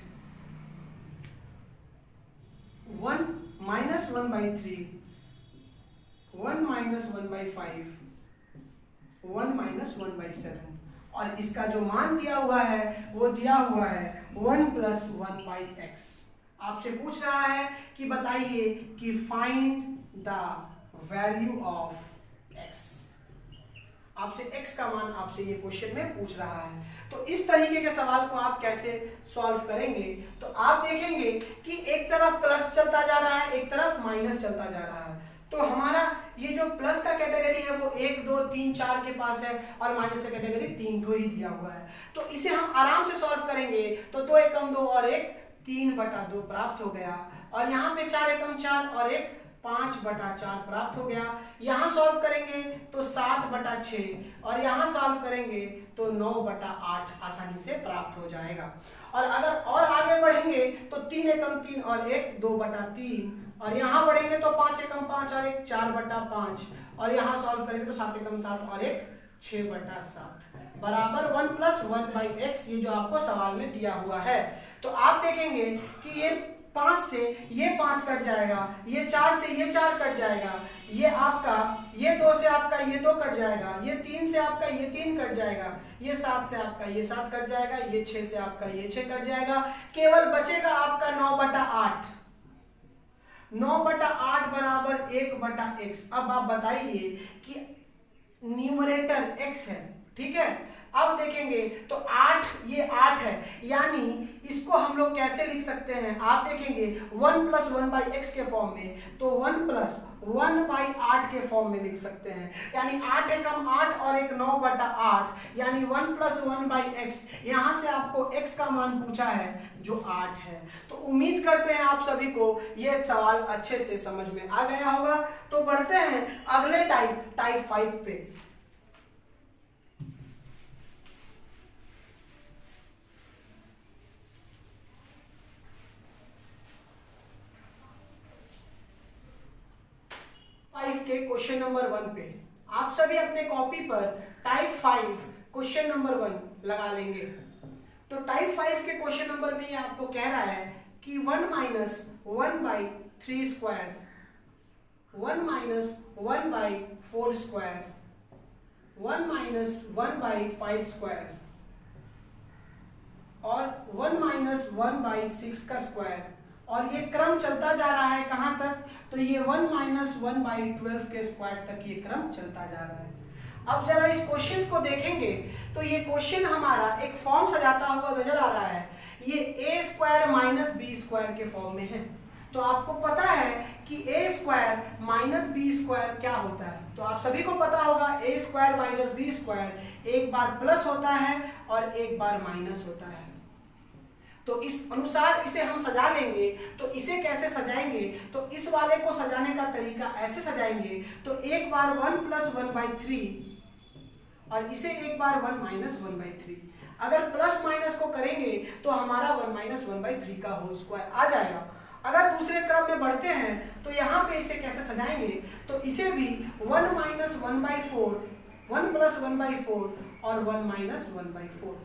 1 minus 1/3, 1 minus 1/5, 1 minus 1/7 और इसका जो मान दिया हुआ है वो दिया हुआ है 1 प्लस 1/x। आपसे पूछ रहा है कि बताइए कि find the value of x। आपसे x का मान आपसे ये क्वेश्चन में पूछ रहा है। तो इस तरीके के सवाल को आप कैसे सॉल्व करेंगे? तो आप देखेंगे कि एक तरफ प्लस चलता जा रहा है एक तरफ माइनस चलता जा रहा है। तो हमारा ये जो प्लस का कैटेगरी है वो 1 2 3 4 के पास है और माइनस का कैटेगरी 3 2 ही दिया हुआ है। तो इसे हम आराम से सॉल्व करेंगे तो 2 एकम 2 और 1 3/2 प्राप्त हो गया और यहाँ पे 4 एकम 4 और 1 5/4 प्राप्त हो गया। यहाँ सॉल्व करेंगे तो 7/6 और यहाँ सॉल्व करेंगे तो 9/8 आसानी से प्राप्त हो जाएगा। और अगर और आगे बढ़ेंगे तो 3 एकम 3 और 1 2/3 और यहाँ बढ़ेंगे तो 5 एकम 5 और 1 4/5 और यहाँ सॉल्व करेंगे तो 7 एकम 7 और 1 6/7 बराबर 1 प्लस 1/x ये जो आपको सवाल में दिया हुआ है। तो आप देखेंगे कि ये 5 से ये 5 कट जाएगा, ये 4 से ये 4 कट जाएगा, ये आपका ये 2 से आपका ये 2 कट जाएगा, ये 3 से आपका ये 3 कट जाएगा, ये 7 से आपका ये 7 कट जाएगा, ये 6 से आपका ये 6 कट जाएगा। केवल बचेगा आपका 9/8। 9/8 बराबर 1/x। अब आप बताइए कि न्यूमरेटर x है, ठीक है। अब देखेंगे तो 8, ये 8 है, यानी इसको हम लोग कैसे लिख सकते हैं, आप देखेंगे 1 + 1/x के फॉर्म में, तो 1 + 1/8 के फॉर्म में लिख सकते हैं। यानी 8 एकम 8 और एक 9/8, यानी 1 + 1/x। यहाँ से आपको x का मान पूछा है जो 8 है। तो उम्मीद करते हैं आप सभी को ये सवाल अच्छे से समझ में आ गया होगा। तो बढ़ते हैं अगले टाइप 5 पे। के क्वेश्चन नंबर 1 पे आप सभी अपने कॉपी पर टाइप 5 क्वेश्चन नंबर 1 लगा लेंगे। तो टाइप 5 के क्वेश्चन नंबर में ये आपको कह रहा है कि 1 - 1/3 स्क्वायर, 1 - 1/4 स्क्वायर, 1 - 1/5 स्क्वायर और 1 - 1/6 का स्क्वायर, और ये क्रम चलता जा रहा है कहां तक, तो ये 1 - 1/12 के स्क्वायर तक ये क्रम चलता जा रहा है। अब जरा इस क्वेश्चन को देखेंगे तो ये क्वेश्चन हमारा एक फॉर्म सजाता हुआ नजर आ रहा है। ये a² - b² के फॉर्म में है। तो आपको पता है कि a² - b² क्या होता है, तो आप सभी को पता होगा a² - b² एक बार प्लस होता है और एक बार माइनस होता है। तो इस अनुसार इसे हम सजा लेंगे। तो इसे कैसे सजाएंगे, तो इस वाले को सजाने का तरीका ऐसे सजाएंगे, तो एक बार 1 + 1/3 और इसे एक बार 1 - 1/3। अगर प्लस माइनस को करेंगे तो हमारा 1 - 1/3 का होल स्क्वायर आ जाएगा। अगर दूसरे क्रम में बढ़ते हैं तो यहाँ पे इसे कैसे सजाएंगे, तो इसे भी 1 - 1/4, 1 + 1/4 और 1 - 1/4,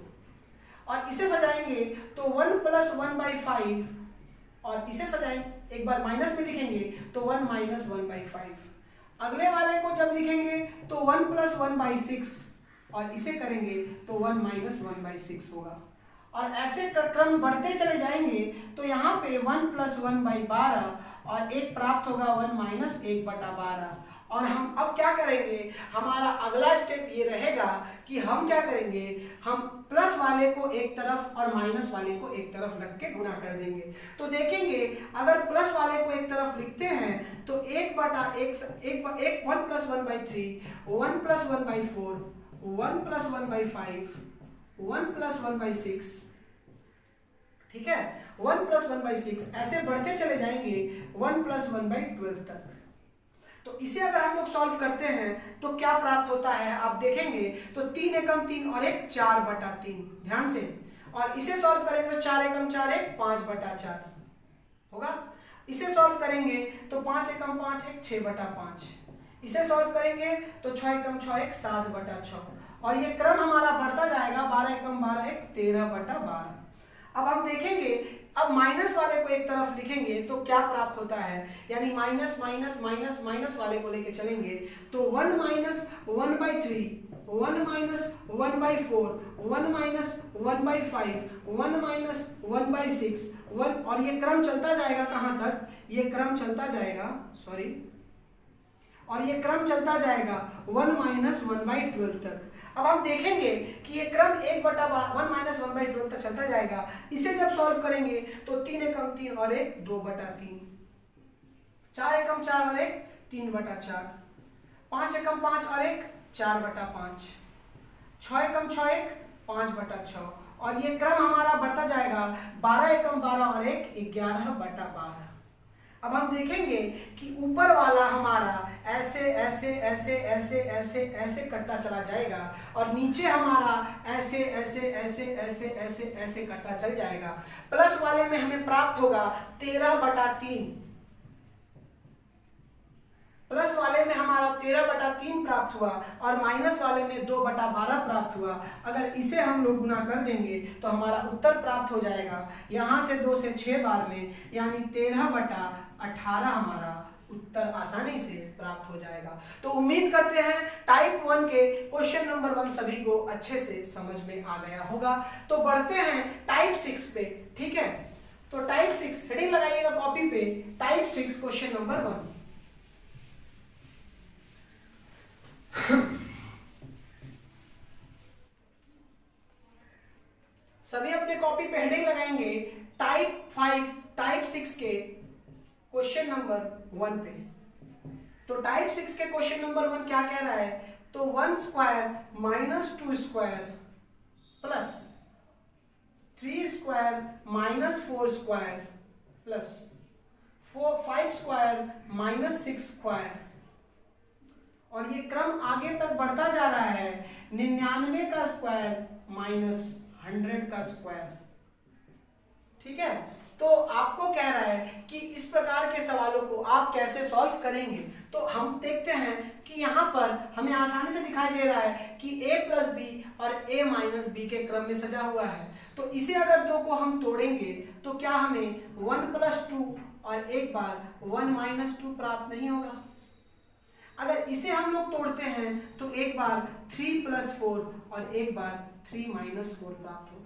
और इसे सजाएंगे तो 1 + 1/5 और इसे सजाएंगे एक बार माइनस में लिखेंगे तो 1 - 1/5। अगले वाले को जब लिखेंगे तो 1 + 1/6 और इसे करेंगे तो 1 - 1/6 होगा। और ऐसे क्रम बढ़ते चले जाएंगे तो यहाँ पे 1 + 1/12 और एक प्राप्त होगा 1 - 1/12। और हम अब क्या करेंगे, हमारा अगला स्टेप ये रहेगा कि हम क्या करेंगे, हम प्लस वाले को एक तरफ और माइनस वाले को एक तरफ रख के गुणा कर देंगे। तो देखेंगे अगर प्लस वाले को एक तरफ लिखते हैं तो 1 + 1/3, 1 + 1/4, 1 + 1/5, 1 + 1/6, ठीक है, 1 + 1/6, ऐसे बढ़ते चले जाएंगे 1 + 1/12 तक। तो इसे अगर हम लोग सॉल्व करते हैं तो क्या प्राप्त होता है आप देखेंगे, तो 3 एकम 3 और 1 4/3, ध्यान से। और इसे सॉल्व करेंगे तो 4 एकम 4 1 5/4 होगा। इसे सॉल्व करेंगे तो 5 एकम 5 1 6/5। इसे सॉल्व करेंगे तो 6 एकम 6 1 7/6, और ये क्रम हमारा बढ़ता जाएगा 12 एकम 12 1 13/12। अब हम देखेंगे, अब माइनस वाले को एक तरफ लिखेंगे तो क्या प्राप्त होता है, यानी माइनस माइनस माइनस माइनस वाले को लेके चलेंगे तो 1 - 1/3, 1 - 1/4, 1 - 1/5, 1 - 1/6, 1, और ये क्रम चलता जाएगा कहां तक, ये क्रम चलता जाएगा, सॉरी, और ये क्रम चलता जाएगा 1 - 1/12 तक। अब हम देखेंगे कि ये क्रम 1 - 1/12 तक चलता जाएगा। इसे जब सॉल्व करेंगे तो 3 एकम 3 और 1 2/3, 4 एकम 4 और 1 3/4, 5 एकम 5 और 1 4/5, 6 एकम 6 1 5/6, और ये क्रम हमारा बढ़ता जाएगा 12 एकम 12 और 1 11/12। अब हम देखेंगे कि ऊपर वाला हमारा ऐसे ऐसे ऐसे ऐसे ऐसे ऐसे कटता चला जाएगा और नीचे हमारा ऐसे ऐसे ऐसे ऐसे ऐसे ऐसे कटता चल जाएगा। प्लस वाले में हमें प्राप्त होगा 13/3, प्लस वाले में हमारा 13/3 प्राप्त हुआ और माइनस वाले में 2/12 प्राप्त हुआ। अगर इसे हम लोग गुना कर देंगे तो हमारा उत्तर प्राप्त हो जाएगा यहाँ से 2 से 6 बार में, यानी 13/18 हमारा उत्तर आसानी से प्राप्त हो जाएगा। तो उम्मीद करते हैं टाइप 1 के क्वेश्चन नंबर 1 सभी को अच्छे से समझ में आ गया होगा। तो बढ़ते हैं टाइप 6 पे, ठीक है। तो टाइप 6 हेडिंग लगाइएगा कॉपी पे, टाइप 6 क्वेश्चन नंबर 1। सभी अपने कॉपी पे हेडिंग लगाएंगे टाइप 6 के क्वेश्चन नंबर 1 पे। तो टाइप 6 के क्वेश्चन नंबर 1 क्या कह रहा है, तो 1 square minus 2 square plus 3 square minus 4 square plus 5 square minus 6 square, और ये क्रम आगे तक बढ़ता जा रहा है 99 का स्क्वायर माइनस 100 का स्क्वायर, ठीक है। तो आपको कह रहा है कि इस प्रकार के सवालों को आप कैसे सॉल्व करेंगे। तो हम देखते हैं कि यहाँ पर हमें आसानी से दिखाई दे रहा है कि a प्लस बी और a माइनस बी के क्रम में सजा हुआ है। तो इसे अगर दो को हम तोड़ेंगे तो क्या हमें 1 प्लस 2 और एक बार 1 माइनस 2 प्राप्त नहीं होगा। अगर इसे हम लोग तोड़ते हैं तो एक बार 3 प्लस 4 और एक बार 3 माइनस 4 प्राप्त होगा।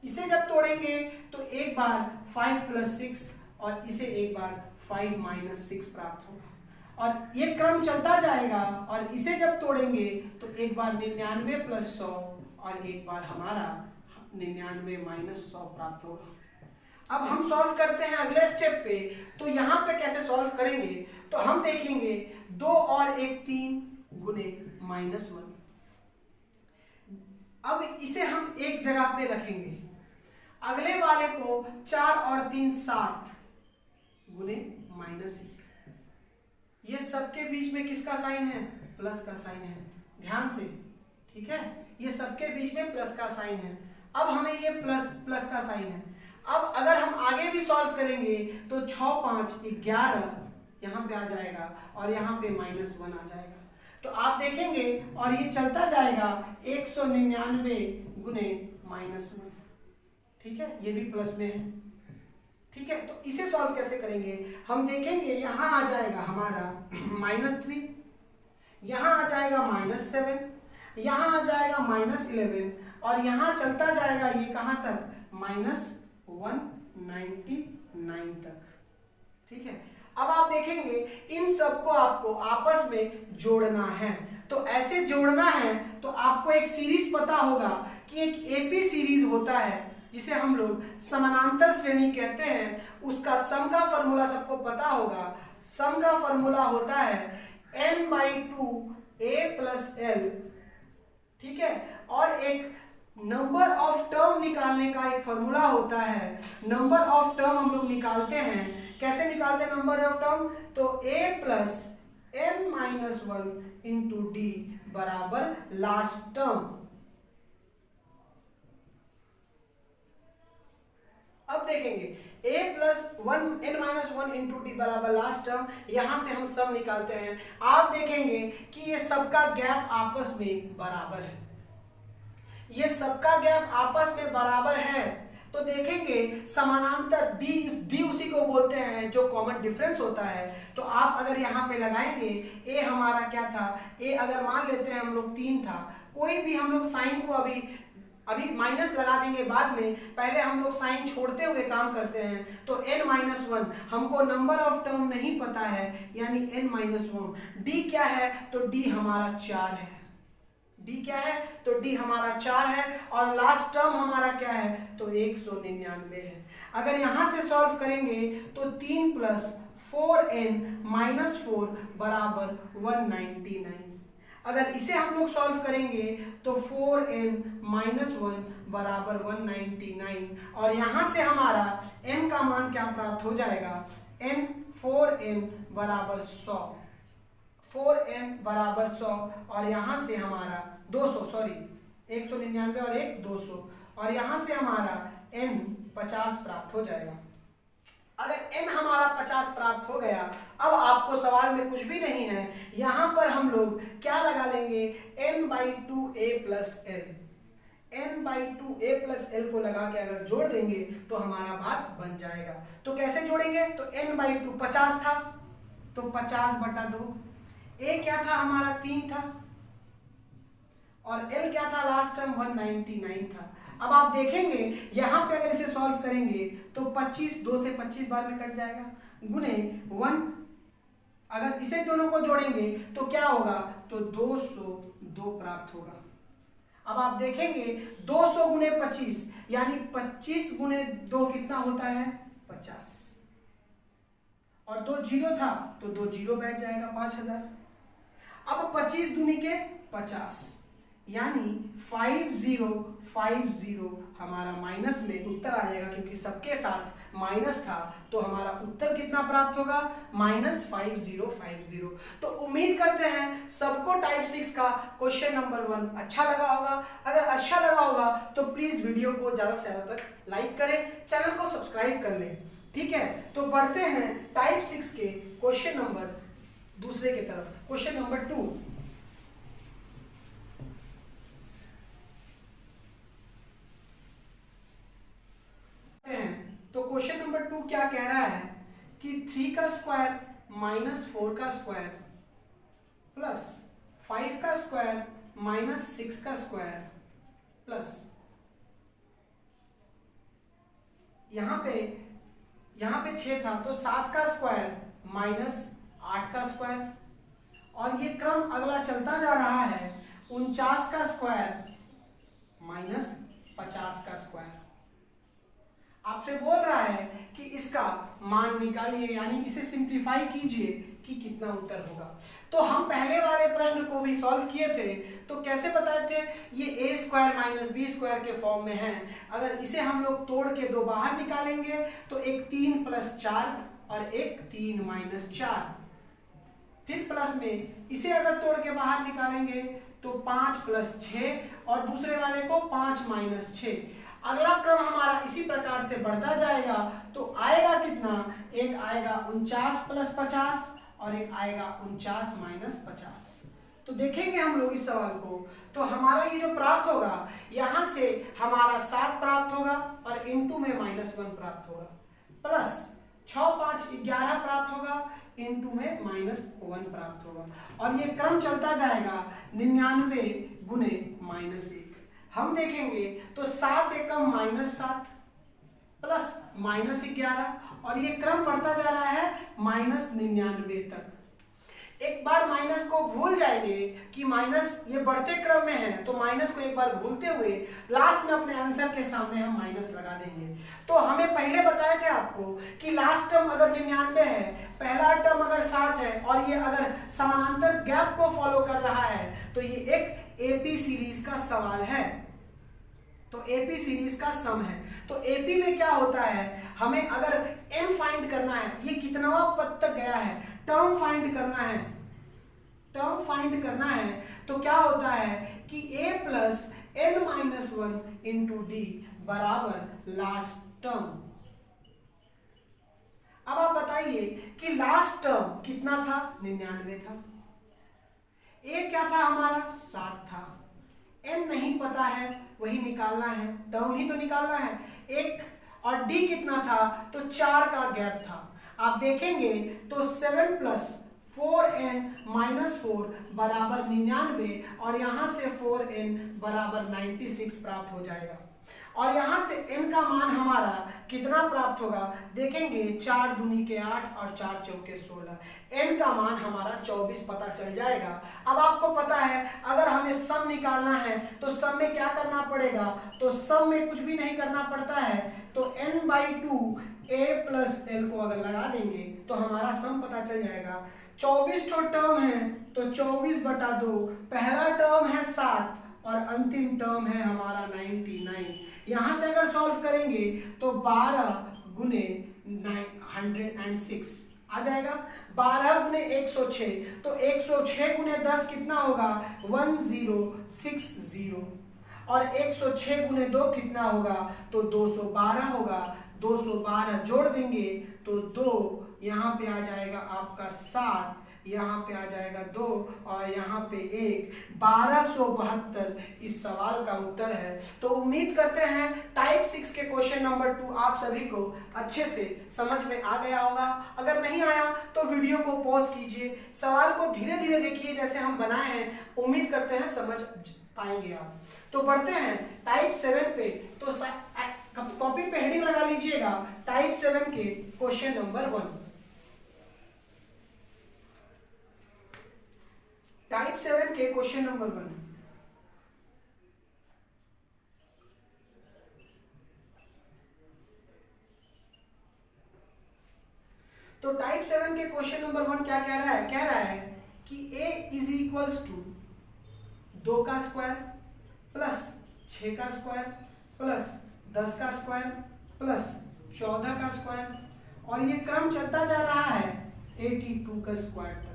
इसे जब तोड़ेंगे तो एक बार 5 प्लस 6 और इसे एक बार 5 माइनस 6 प्राप्त होगा, और ये क्रम चलता जाएगा। और इसे जब तोड़ेंगे तो एक बार 99 प्लस 100 और एक बार हमारा 99 माइनस 100 प्राप्त होगा। अब हम सॉल्व करते हैं अगले स्टेप पे। तो यहाँ पे कैसे सॉल्व करेंगे, तो हम देखेंगे 2 और 1 3 गुने -1। अब इसे हम एक जगह पे रखेंगे, अगले वाले को 4 और 3 7 गुने -1। ये सबके बीच में किसका साइन है, प्लस का साइन है, ध्यान से, ठीक है। ये सबके बीच में प्लस का साइन है। अब हमें ये प्लस का साइन है। अब अगर हम आगे भी सॉल्व करेंगे तो 6 5 11 यहाँ पे आ जाएगा और यहाँ पे -1 आ जाएगा। तो आप देखेंगे और ये चलता जाएगा 199 गुने -1, ठीक है। ये भी प्लस में है, ठीक है। तो इसे सॉल्व कैसे करेंगे, हम देखेंगे यहाँ आ जाएगा हमारा -3, यहाँ आ जाएगा -7, यहाँ आ जाएगा -11 और यहाँ चलता जाएगा ये कहाँ तक, -199 तक, ठीक है। अब आप देखेंगे इन सबको आपको आपस में जोड़ना है। तो ऐसे जोड़ना है तो आपको एक सीरीज पता होगा कि एक एपी सीरीज होता है जिसे हम लोग समानांतर श्रेणी कहते हैं। उसका सम का फॉर्मूला सबको पता होगा। सम का फॉर्मूला होता है n/2 a प्लस l, ठीक है। और एक नंबर ऑफ टर्म निकालने का एक फॉर्मूला होता है। नंबर ऑफ टर्म हम लोग निकालते हैं, कैसे निकालते हैं नंबर ऑफ टर्म, तो a plus n-1 into d बराबर लास्ट टर्म। अब देखेंगे a plus n-1 into D बराबर लास्ट टर्म, यहां से हम सब निकालते हैं। आप देखेंगे कि ये सबका गैप आपस में बराबर है, ये सबका गैप आपस में बराबर है। तो देखेंगे समानांतर डी उसी को बोलते हैं जो कॉमन डिफरेंस होता है। तो आप अगर यहाँ पे लगाएंगे ए हमारा क्या था, ए अगर मान लेते हैं हम लोग 3 था, कोई भी हम लोग साइन को अभी माइनस लगा देंगे बाद में, पहले हम लोग साइन छोड़ते हुए काम करते हैं। तो n-1 हमको नंबर ऑफ टर्म नहीं पता है, यानी n-1। डी क्या है, तो डी हमारा 4 है। डी क्या है, तो डी हमारा 4 है और लास्ट टर्म हमारा क्या है, तो 199 है। अगर यहां से सॉल्व करेंगे तो 3 प्लस 4n माइनस 4 बराबर 199। अगर इसे हम लोग सॉल्व करेंगे तो 4n माइनस 1 बराबर 199 और यहां से हमारा n का मान क्या प्राप्त हो जाएगा, n 4n बराबर 100, 4n बराबर 100 और यहां से हमारा 200, सॉरी 199 और 1 200 और यहां से हमारा n 50 प्राप्त हो जाएगा। अगर n हमारा 50 प्राप्त हो गया, अब आपको सवाल में कुछ भी नहीं है, यहां पर हम लोग क्या लगा लेंगे, n/2a + l, n/2a + l को लगा के अगर जोड़ देंगे तो हमारा बात बन जाएगा। तो कैसे जोड़ेंगे, तो n/2 50 था तो 50/2, a क्या था हमारा 3 था और l क्या था लास्ट टर्म 199 था। अब आप देखेंगे यहां पे अगर इसे सॉल्व करेंगे तो 25 2 से 25 बार में कट जाएगा, गुने 1, अगर इसे दोनों को जोड़ेंगे तो क्या होगा, तो 202 प्राप्त होगा। अब आप देखेंगे 200 गुने 25 यानी 25 गुने 2 कितना होता है, 50, और 2 जीरो था तो 2 जीरो बैठ जाएगा 5000। अब 25 दूनी के 50 यानी 5050 हमारा माइनस में उत्तर आ जाएगा, क्योंकि सबके साथ माइनस था तो हमारा उत्तर कितना प्राप्त होगा, -5050। तो उम्मीद करते हैं सबको टाइप 6 का क्वेश्चन नंबर 1 अच्छा लगा होगा। अगर अच्छा लगा होगा तो प्लीज वीडियो को ज्यादा से ज्यादा तक लाइक करें, चैनल को सब्सक्राइब कर लें, ठीक है। तो बढ़ते हैं टाइप 6 के क्वेश्चन नंबर दूसरे की तरफ, क्वेश्चन नंबर 2। तो क्वेश्चन नंबर 2 क्या कह रहा है कि 3 का स्क्वायर -4 का स्क्वायर प्लस 5 का स्क्वायर -6 का स्क्वायर प्लस यहां पे 6 था तो 7 का स्क्वायर -8 का स्क्वायर, और ये क्रम अगला चलता जा रहा है, 49 का स्क्वायर -50 का स्क्वायर। आपसे बोल रहा है कि इसका मान निकालिए, यानी इसे सिंप्लीफाई कीजिए कि कितना उत्तर होगा। तो हम पहले वाले प्रश्न को भी सॉल्व किए थे, तो कैसे बताए थे, ये a² - b² के फॉर्म में है। अगर इसे हम लोग तोड़ के 2 बाहर निकालेंगे तो एक 3 + 4 और एक 3 - 4, फिर प्लस में इसे अगर तोड़ के बाहर निकालेंगे तो 5 + 6 और दूसरे वाले को 5 - 6। अगला क्रम हमारा इसी प्रकार से बढ़ता जाएगा, तो आएगा कितना, एक आएगा 49 + 50 और एक आएगा 49 - 50। तो देखेंगे हम लोग इस सवाल को, तो हमारा ये जो प्राप्त होगा, यहां से हमारा 7 प्राप्त होगा और इनटू में -1 प्राप्त होगा, प्लस 6 5 11 प्राप्त होगा, इनटू में -1 प्राप्त होगा, और ये क्रम चलता जाएगा 99 गुने -1। हम देखेंगे तो 7 एकम -7 प्लस -11 और ये क्रम बढ़ता जा रहा है -99 तक। एक बार माइनस को भूल जाएंगे कि माइनस ये बढ़ते क्रम में है, तो माइनस को एक बार भूलते हुए लास्ट में अपने आंसर के सामने हम माइनस लगा देंगे। तो हमें पहले बताए थे आपको कि लास्ट टर्म अगर 99 है, पहला टर्म अगर 7 है और ये अगर समानांतर गैप को फॉलो कर रहा है, तो ये एक एपी सीरीज का सवाल है, तो एपी सीरीज का सम है। तो एपी में क्या होता है, हमें अगर n फाइंड करना है, ये कितनावा पद तक गया है, टर्म फाइंड करना है, टर्म फाइंड करना है, तो क्या होता है कि a + n-1 × d बराबर लास्ट टर्म। अब आप बताइए कि लास्ट टर्म कितना था, 99 था, a क्या था हमारा 7 था, n नहीं पता है, वही निकालना है, टर्म ही तो निकालना है, एक और d कितना था, तो 4 का गैप था। आप देखेंगे तो 7 + 4n - 4 बराबर 99 और यहां से 4n बराबर 96 प्राप्त हो जाएगा। और यहां से n का मान हमारा कितना प्राप्त होगा, देखेंगे 4 दूनी के 8 और 4 चौके 16, n का मान हमारा 24 पता चल जाएगा। अब आपको पता है अगर हमें सम निकालना है तो सम में क्या करना पड़ेगा, तो सम में कुछ भी नहीं करना पड़ता है, तो n/2 a + l को अगर लगा देंगे तो हमारा सम पता चल जाएगा। 24 तो टर्म है तो 24/2, पहला टर्म है 7 और अंतिम टर्म है हमारा 99। यहां से अगर सॉल्व करेंगे तो 12 गुने 106 आ जाएगा, 12 गुने 106, तो 106 गुने 10 कितना होगा 1060, और 106 गुने 2 कितना होगा, तो 212 होगा, 212 जोड़ देंगे तो 2 यहाँ पे आ जाएगा आपका 7, यहाँ पे आ जाएगा 2 और यहाँ पे 1, 1272 इस सवाल का उत्तर है। तो उम्मीद करते हैं टाइप 6 के क्वेश्चन नंबर 2 आप सभी को अच्छे से समझ में आ गया होगा। अगर नहीं आया तो वीडियो को पॉज कीजिए, सवाल को धीरे धीरे देखिए जैसे हम बनाए हैं, उम्मीद करते हैं समझ पाएंगे आप। तो बढ़ते हैं टाइप 7 पे। तो कॉपी पे हेडिंग लगा लीजिएगा टाइप 7 के क्वेश्चन नंबर 1। टाइप 7 के क्वेश्चन नंबर 1। तो टाइप 7 के क्वेश्चन नंबर 1 क्या कह रहा है? कह रहा है कि a इज इक्वल्स टू 2 का स्क्वायर प्लस 6 का स्क्वायर प्लस 10 का स्क्वायर प्लस 14 का स्क्वायर, और ये क्रम चलता जा रहा है 82 का स्क्वायर तक।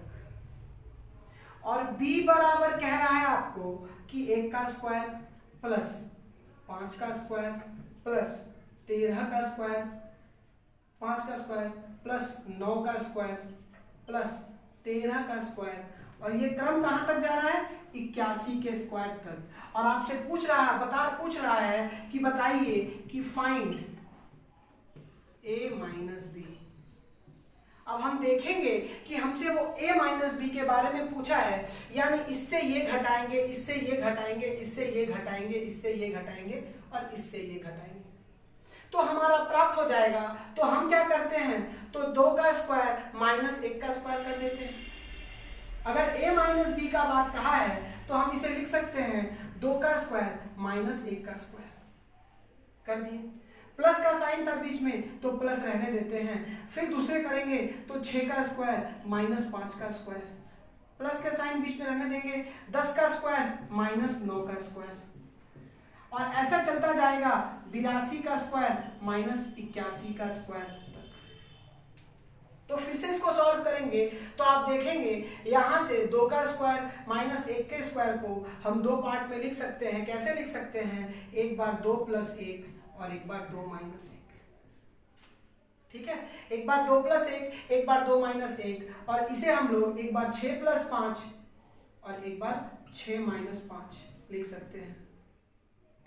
और b बराबर कह रहा है आपको कि 1 का स्क्वायर प्लस 5 का स्क्वायर प्लस 13 का स्क्वायर, 5 का स्क्वायर प्लस 9 का स्क्वायर प्लस 13 का स्क्वायर, और ये क्रम कहां तक जा रहा है? 81 के स्क्वायर तक। और आपसे पूछ रहा है कि बताइए कि फाइंड a माइनस बी। अब हम देखेंगे कि हमसे वो a माइनस बी के बारे में पूछा है, यानी इससे ये घटाएंगे, इससे ये घटाएंगे, इससे ये घटाएंगे, इससे ये घटाएंगे और इससे ये घटाएंगे तो हमारा प्राप्त हो जाएगा। तो हम क्या करते हैं? तो 2 का स्क्वायर माइनस 1 का स्क्वायर कर देते हैं। अगर a माइनस बी का बात कहा है तो हम इसे लिख सकते हैं 2 का स्क्वायर माइनस 1 का स्क्वायर कर दिए। प्लस का साइन था बीच में तो प्लस रहने देते हैं। फिर दूसरे करेंगे तो 6 का स्क्वायर माइनस 5 का स्क्वायर, प्लस का साइन बीच में रहने देंगे। 10 का स्क्वायर माइनस 9 का स्क्वायर, और ऐसा चलता जाएगा 82 का स्क्वायर माइनस 81 का स्क्वायर तक। तो फिर से इसको सॉल्व करेंगे तो आप देखेंगे यहां से 2 का स्क्वायर माइनस 1 के स्क्वायर को हम 2 पार्ट में लिख सकते हैं। कैसे लिख सकते हैं? एक बार 2 प्लस 1 और एक बार 2 माइनस 1। ठीक है, एक बार 2 प्लस 1, एक बार 2 माइनस 1, और इसे हम लोग एक बार 6 प्लस 5 और एक बार 6 माइनस 5 लिख सकते हैं।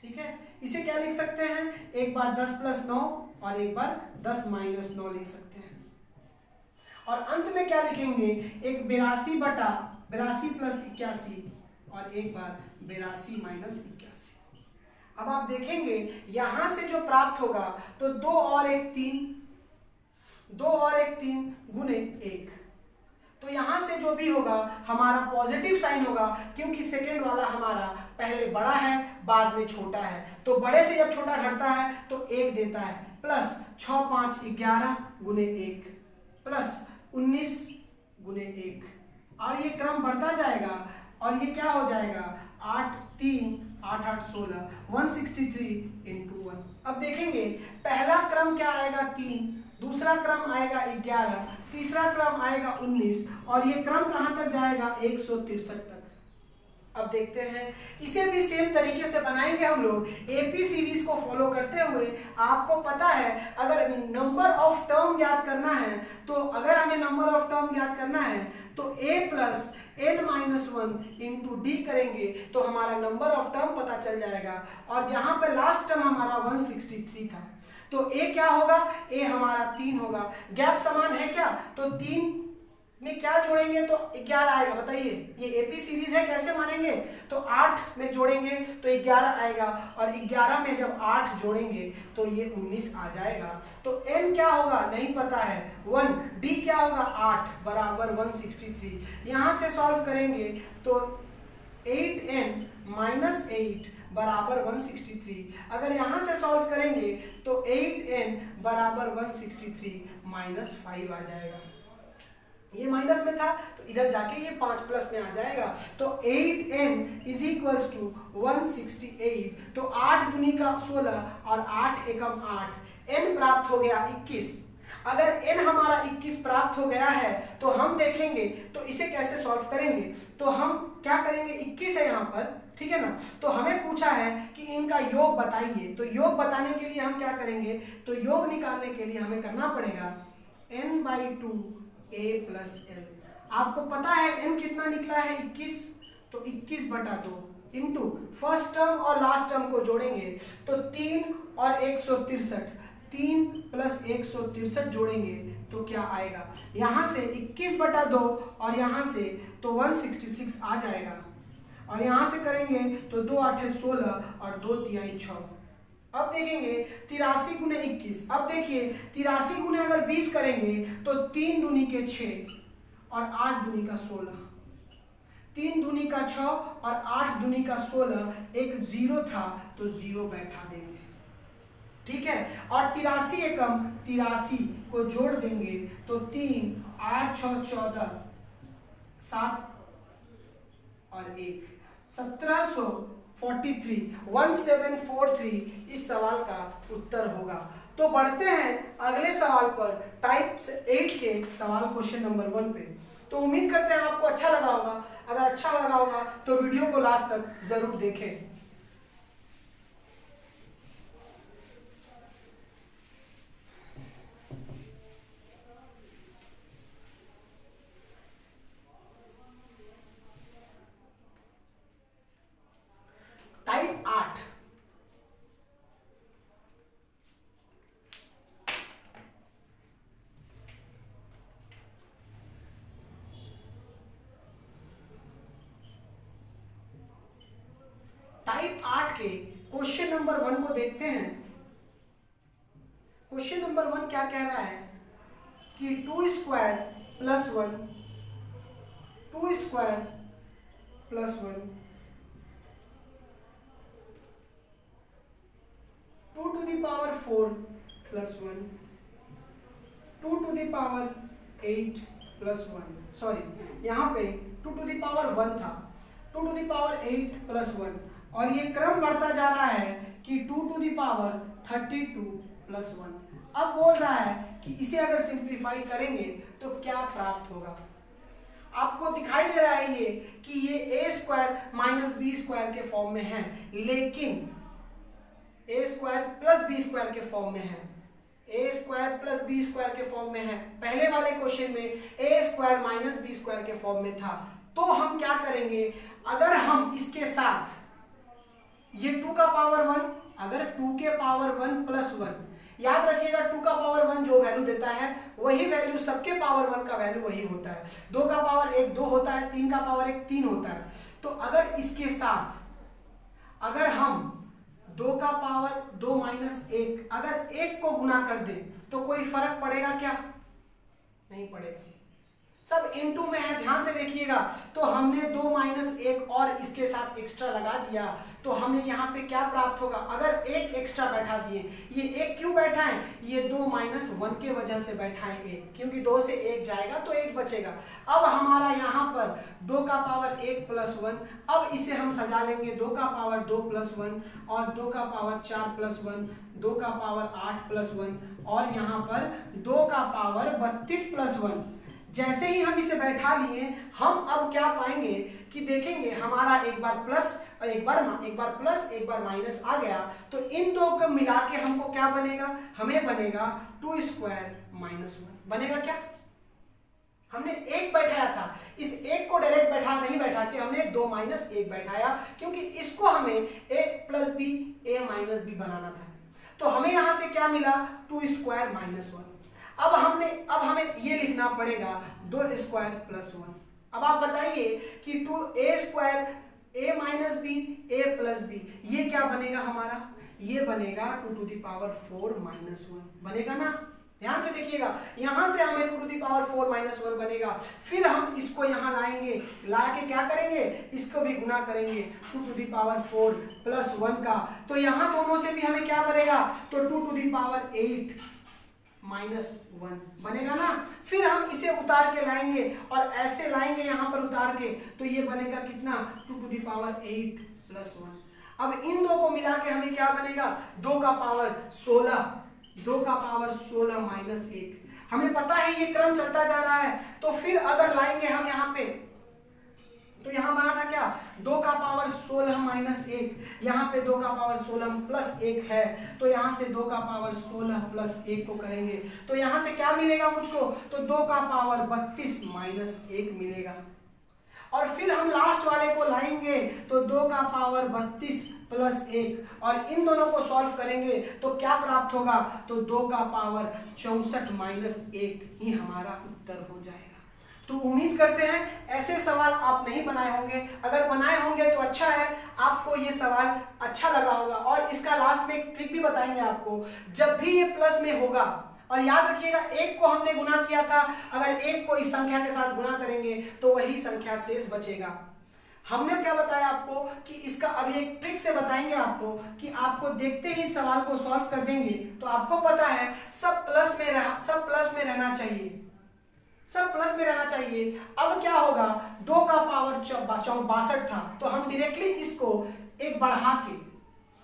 ठीक है, इसे क्या लिख सकते हैं? एक बार 10 प्लस 9 और एक बार 10 माइनस 9 लिख सकते हैं। और अंत में क्या लिखेंगे? एक 82 प्लस 81 और एक बार 82 माइनस 81। अब आप देखेंगे यहां से जो प्राप्त होगा तो 2 और 1 3, 2 और 1 3 गुने 1। तो यहां से जो भी होगा हमारा पॉजिटिव साइन होगा, क्योंकि सेकेंड वाला हमारा पहले बड़ा है बाद में छोटा है। तो बड़े से जब छोटा घटता है तो 1 देता है। प्लस 6 5 11 गुने 1 प्लस 19 गुने 1, और ये क्रम बढ़ता जाएगा और ये क्या हो जाएगा? 8 3 8 8 16, 163 इंटू 1। अब देखेंगे पहला क्रम क्या आएगा? 3, दूसरा क्रम आएगा 11, तीसरा क्रम आएगा 19, और ये क्रम कहां तक जाएगा? 163 तक। अब देखते हैं, इसे भी सेम तरीके से बनाएंगे हम लोग एपी सीरीज को फॉलो करते हुए। आपको पता है अगर नंबर ऑफ टर्म ज्ञात करना है तो अगर हमें नंबर ऑफ टर्म ज्ञात करना है तो a plus n minus 1 into D करेंगे तो हमारा नंबर ऑफ टर्म पता चल जाएगा। और यहाँ पे लास्ट टर्म हमारा 163 था, तो a क्या होगा? a हमारा 3 होगा। गैप समान है क्या? तो 3 में क्या जोड़ेंगे तो 11 आएगा। बताइए, ये एपी सीरीज है, कैसे मानेंगे? तो 8 में जोड़ेंगे तो 11 आएगा, और 11 में जब 8 जोड़ेंगे तो ये 19 आ जाएगा। तो n क्या होगा? नहीं पता है, 1। d क्या होगा? 8 बराबर 163। यहां से सॉल्व करेंगे तो 8n माइनस 8 बराबर 163। अगर यहां से सॉल्व करेंगे तो 8n बराबर 163 माइनस 5 आ जाएगा। ये माइनस में था तो इधर जाके ये 5 प्लस में आ जाएगा। तो 8n इज इक्वल्स टू 168। तो 8 दूनी का 16 और 8 एकम 8, n प्राप्त हो गया 21। अगर n हमारा 21 प्राप्त हो गया है तो हम देखेंगे तो इसे कैसे सॉल्व करेंगे। तो हम क्या करेंगे, 21 है यहाँ पर, ठीक है ना। तो हमें पूछा है कि इनका योग बताइए, तो योग बताने के लिए हम क्या करेंगे, तो योग निकालने के लिए हमें करना पड़ेगा n/2 a + l। आपको पता है n कितना निकला है 21, तो 21/2 इंटू फर्स्ट टर्म और लास्ट टर्म को जोड़ेंगे तो 3 और 163, 3 + 163 जोड़ेंगे तो क्या आएगा, यहां से 21/2 और यहां से तो 166 आ जाएगा, और यहां से करेंगे तो 2 8 16 और 2 3 6। अब देखेंगे 83 × 21, अब देखिए 83 गुने अगर 20 करेंगे तो 3 दूनी के 6 और 8 दूनी का 16, 3 दूनी का 6 और 8 दूनी का 16, एक 0 था तो 0 बैठा देंगे, ठीक है। और 83 एकम 83 को जोड़ देंगे तो 3 8 6 14 7 और 1 1743 इस सवाल का उत्तर होगा। तो बढ़ते हैं अगले सवाल पर, टाइप 8 के सवाल क्वेश्चन नंबर 1 पे। तो उम्मीद करते हैं आपको अच्छा लगा होगा, अगर अच्छा लगा होगा तो वीडियो को लास्ट तक जरूर देखें। टाइप 8, टाइप 8 के क्वेश्चन नंबर 1 को देखते हैं। क्वेश्चन नंबर 1 क्या कह रहा है कि 2² + 1, 2² + 1, 2⁴ + 1, 2⁸ + 1, सॉरी यहाँ पे 2⁴ था, 2⁸ + 1, और ये क्रम बढ़ता जा रहा है कि 232 + 1। अब बोल रहा है कि इसे अगर सिंप्लीफाई करेंगे तो क्या प्राप्त होगा। आपको दिखाई दे रहा है ये कि ये a² - b² के फॉर्म में है, लेकिन a² + b² के फॉर्म में है, a² + b² के फॉर्म में है। पहले वाले क्वेश्चन में a² - b² के फॉर्म में था। तो हम क्या करेंगे, अगर हम इसके साथ ये 2 का पावर 1, अगर 2 के पावर 1 + 1, याद रखिएगा 2 का पावर 1 जो वैल्यू देता है वही वैल्यू सबके पावर 1 का वैल्यू वही होता है। 2 का पावर 1 2 होता है, 3 का पावर 1 3 होता है। तो अगर इसके साथ अगर हम 2 का पावर 2 - 1 अगर 1 को गुना कर दें तो कोई फर्क पड़ेगा क्या, नहीं पड़ेगा, सब इनटू में है, ध्यान से देखिएगा। तो हमने 2 - 1 और इसके साथ एक्स्ट्रा लगा दिया तो हमें यहाँ पे क्या प्राप्त होगा, अगर 1 एक्स्ट्रा बैठा दिए, ये 1 क्यों बैठा है, ये 2 - 1 के वजह से बैठा है 1, क्योंकि 2 से 1 जाएगा तो 1 बचेगा। अब हमारा यहाँ पर 2 का पावर 1 + 1, अब इसे हम सजा लेंगे 2 का पावर 2 + 1 और 2 का पावर 4 + 1, 2 का पावर 8 + 1 और यहाँ पर 2 का पावर 32 + 1। जैसे ही हम इसे बैठा लिए, हम अब क्या पाएंगे कि देखेंगे हमारा एक बार प्लस और एक बार प्लस एक बार माइनस आ गया, तो इन दो को मिला के हमको क्या बनेगा, हमें बनेगा 2² - 1 बनेगा। क्या हमने 1 बैठाया था, इस 1 को डायरेक्ट नहीं बैठा के हमने 2 - 1 बैठाया, क्योंकि इसको हमें a + b a - b बनाना था। तो हमें यहां से क्या मिला, 2² - 1। अब हमें ये लिखना पड़ेगा 2² + 1। अब आप बताइए कि a² a - b a + b ये क्या बनेगा हमारा, ये बनेगा 2⁴ - 1 बनेगा ना। ध्यान से देखिएगा, यहां से हमें 2⁴ - 1 बनेगा। फिर हम इसको यहां लाएंगे, ला के क्या करेंगे, इसको भी गुना करेंगे 2⁴ + 1 का, तो यहां दोनों से भी हमें क्या बनेगा, तो 2⁸ -1 बनेगा ना। फिर हम इसे उतार के लाएंगे और ऐसे लाएंगे यहां पर उतार के, तो ये बनेगा कितना, 2⁸ + 1। अब इन दो को मिला के हमें क्या बनेगा, 2 का पावर 16, 2 का पावर 16 - 1। हमें पता है ये क्रम चलता जा रहा है, तो फिर अगर लाएंगे हम यहाँ पे तो यहाँ बना था क्या, 2 का पावर 16 माइनस 1, यहाँ पे 2 का पावर 16 प्लस 1 है, तो यहाँ से 2 का पावर 16 प्लस 1 को करेंगे तो यहाँ से क्या मिलेगा मुझको, तो 2 का पावर 32 माइनस 1 मिलेगा। और फिर हम लास्ट वाले को लाएंगे तो 2 का पावर 32 प्लस 1 और इन दोनों को सॉल्व करेंगे तो क्या प्राप्त होगा, तो 2 का पावर 64 माइनस 1 ही हमारा उत्तर हो जाएगा। तो उम्मीद करते हैं ऐसे सवाल आप नहीं बनाए होंगे, अगर बनाए होंगे तो अच्छा है, आपको ये सवाल अच्छा लगा होगा। और इसका लास्ट में एक ट्रिक भी बताएंगे आपको, जब भी ये प्लस में होगा, और याद रखिएगा 1 को हमने गुना किया था, अगर 1 को इस संख्या के साथ गुना करेंगे तो वही संख्या शेष बचेगा। हमने क्या बताया आपको कि इसका अभी एक ट्रिक से बताएंगे आपको कि आपको देखते ही सवाल को सॉल्व कर देंगे तो आपको पता है सब प्लस में रहना चाहिए, सब प्लस में रहना चाहिए। अब क्या होगा, 2 का पावर 62 था तो हम डायरेक्टली इसको एक बढ़ा के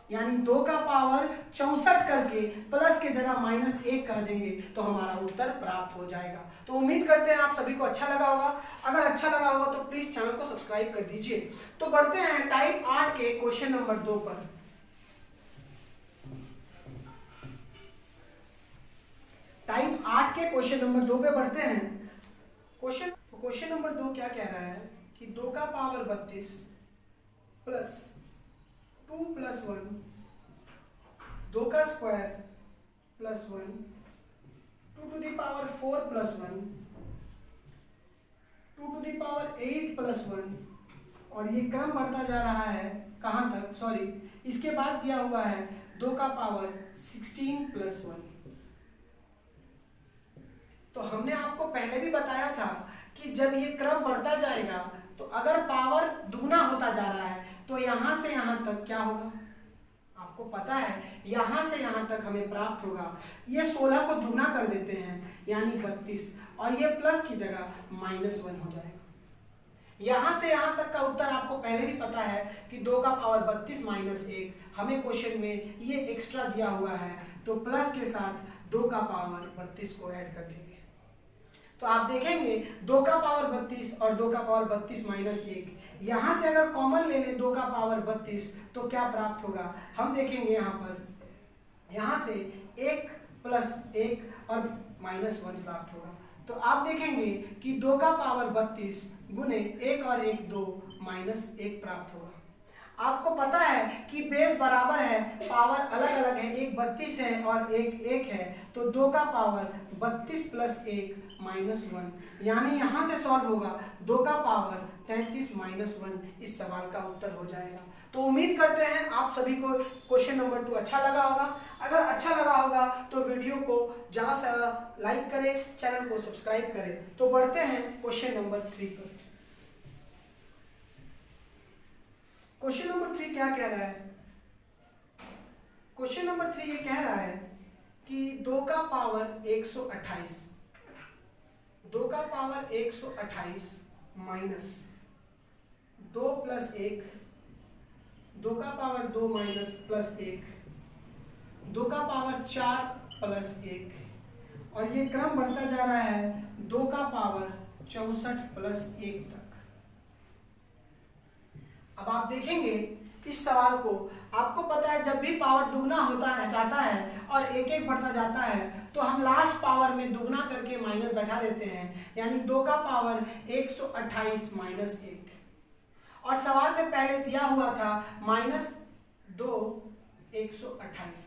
यानी 2 का पावर 64 करके प्लस के जगह माइनस 1 कर देंगे तो हमारा उत्तर प्राप्त हो जाएगा। तो उम्मीद करते हैं आप सभी को अच्छा लगा होगा, अगर अच्छा लगा होगा तो प्लीज चैनल को सब्सक्राइब कर दीजिए। तो बढ़ते हैं टाइप 8 के क्वेश्चन नंबर 2 पर। टाइप 8 के क्वेश्चन नंबर 2 पे बढ़ते हैं। क्वेश्चन नंबर 2 क्या कह रहा है कि 2 का पावर 32 प्लस 2 प्लस 1, 2 का square plus 1, 2 to the power 4 plus 1, 2 to the power 8 plus 1 और ये क्रम बढ़ता जा रहा है कहाँ तक, सॉरी इसके बाद दिया हुआ है 2 का पावर 16 प्लस 1। तो हमने आपको पहले भी बताया था कि जब ये क्रम बढ़ता जाएगा तो अगर पावर दुगना होता जा रहा है तो यहां से यहां तक क्या होगा, आपको पता है यहां से यहां तक हमें प्राप्त होगा, ये 16 को दुगना कर देते हैं यानी 32 और ये प्लस की जगह -1 हो जाएगा। यहां से यहां तक का उत्तर आपको पहले भी पता है कि 2 का पावर 32 माइनस 1, हमें क्वेश्चन में ये एक्स्ट्रा दिया हुआ है तो प्लस के साथ 2 का पावर 32 को ऐड कर देंगे। तो आप देखेंगे 2 का पावर 32 और 2 का पावर 32 माइनस 1, यहां से अगर कॉमन ले लें 2 का पावर 32 तो क्या प्राप्त होगा, हम देखेंगे यहां से 1 प्लस 1 और -1 प्राप्त होगा। तो आप देखेंगे कि 2 का पावर 32 गुने 1 और 1 2 -1 प्राप्त होगा। आपको पता है कि बेस बराबर है, पावर अलग अलग है, एक 32 है और एक 1 है, तो 2 का पावर 32 प्लस 1 -1 यानी यहां से सॉल्व होगा 2 का पावर 33 -1 इस सवाल का उत्तर हो जाएगा। तो उम्मीद करते हैं आप सभी को क्वेश्चन नंबर 2 अच्छा लगा होगा, अगर अच्छा लगा होगा तो वीडियो को ज़्यादा से ज़्यादा लाइक करें, चैनल को सब्सक्राइब करें। तो बढ़ते हैं क्वेश्चन नंबर 3 पर। क्वेश्चन नंबर 3 क्या कह रहा है, क्वेश्चन नंबर 3 ये कह रहा है कि 2 का पावर 128, 2 का पावर 128 माइनस 2 प्लस 1, 2 का पावर 2 माइनस प्लस 1, 2 का पावर 4 प्लस 1 और ये क्रम बढ़ता जा रहा है 2 का पावर 64 प्लस 1 तक। अब आप देखेंगे इस सवाल को, आपको पता है जब भी पावर दुगना होता है जाता है और एक एक बढ़ता जाता है तो हम लास्ट पावर में दुगना करके माइनस बैठा देते हैं यानी 2 का पावर 128 माइनस 1 और सवाल में पहले दिया हुआ था -2 128,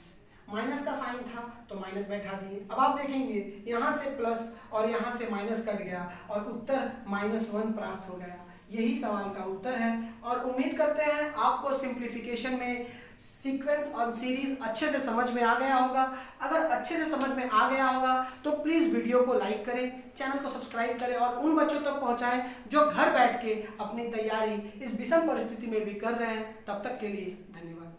माइनस का साइन था तो माइनस बैठा दिए। अब आप देखेंगे यहाँ से प्लस और यहाँ से माइनस कट गया और उत्तर -1 प्राप्त हो गया। यही सवाल का उत्तर है और उम्मीद करते हैं आपको सिंप्लीफिकेशन में सीक्वेंस और सीरीज अच्छे से समझ में आ गया होगा। अगर अच्छे से समझ में आ गया होगा तो प्लीज़ वीडियो को लाइक करें, चैनल को सब्सक्राइब करें और उन बच्चों तक पहुंचाएं जो घर बैठ के अपनी तैयारी इस विषम परिस्थिति में भी कर रहे हैं। तब तक के लिए धन्यवाद।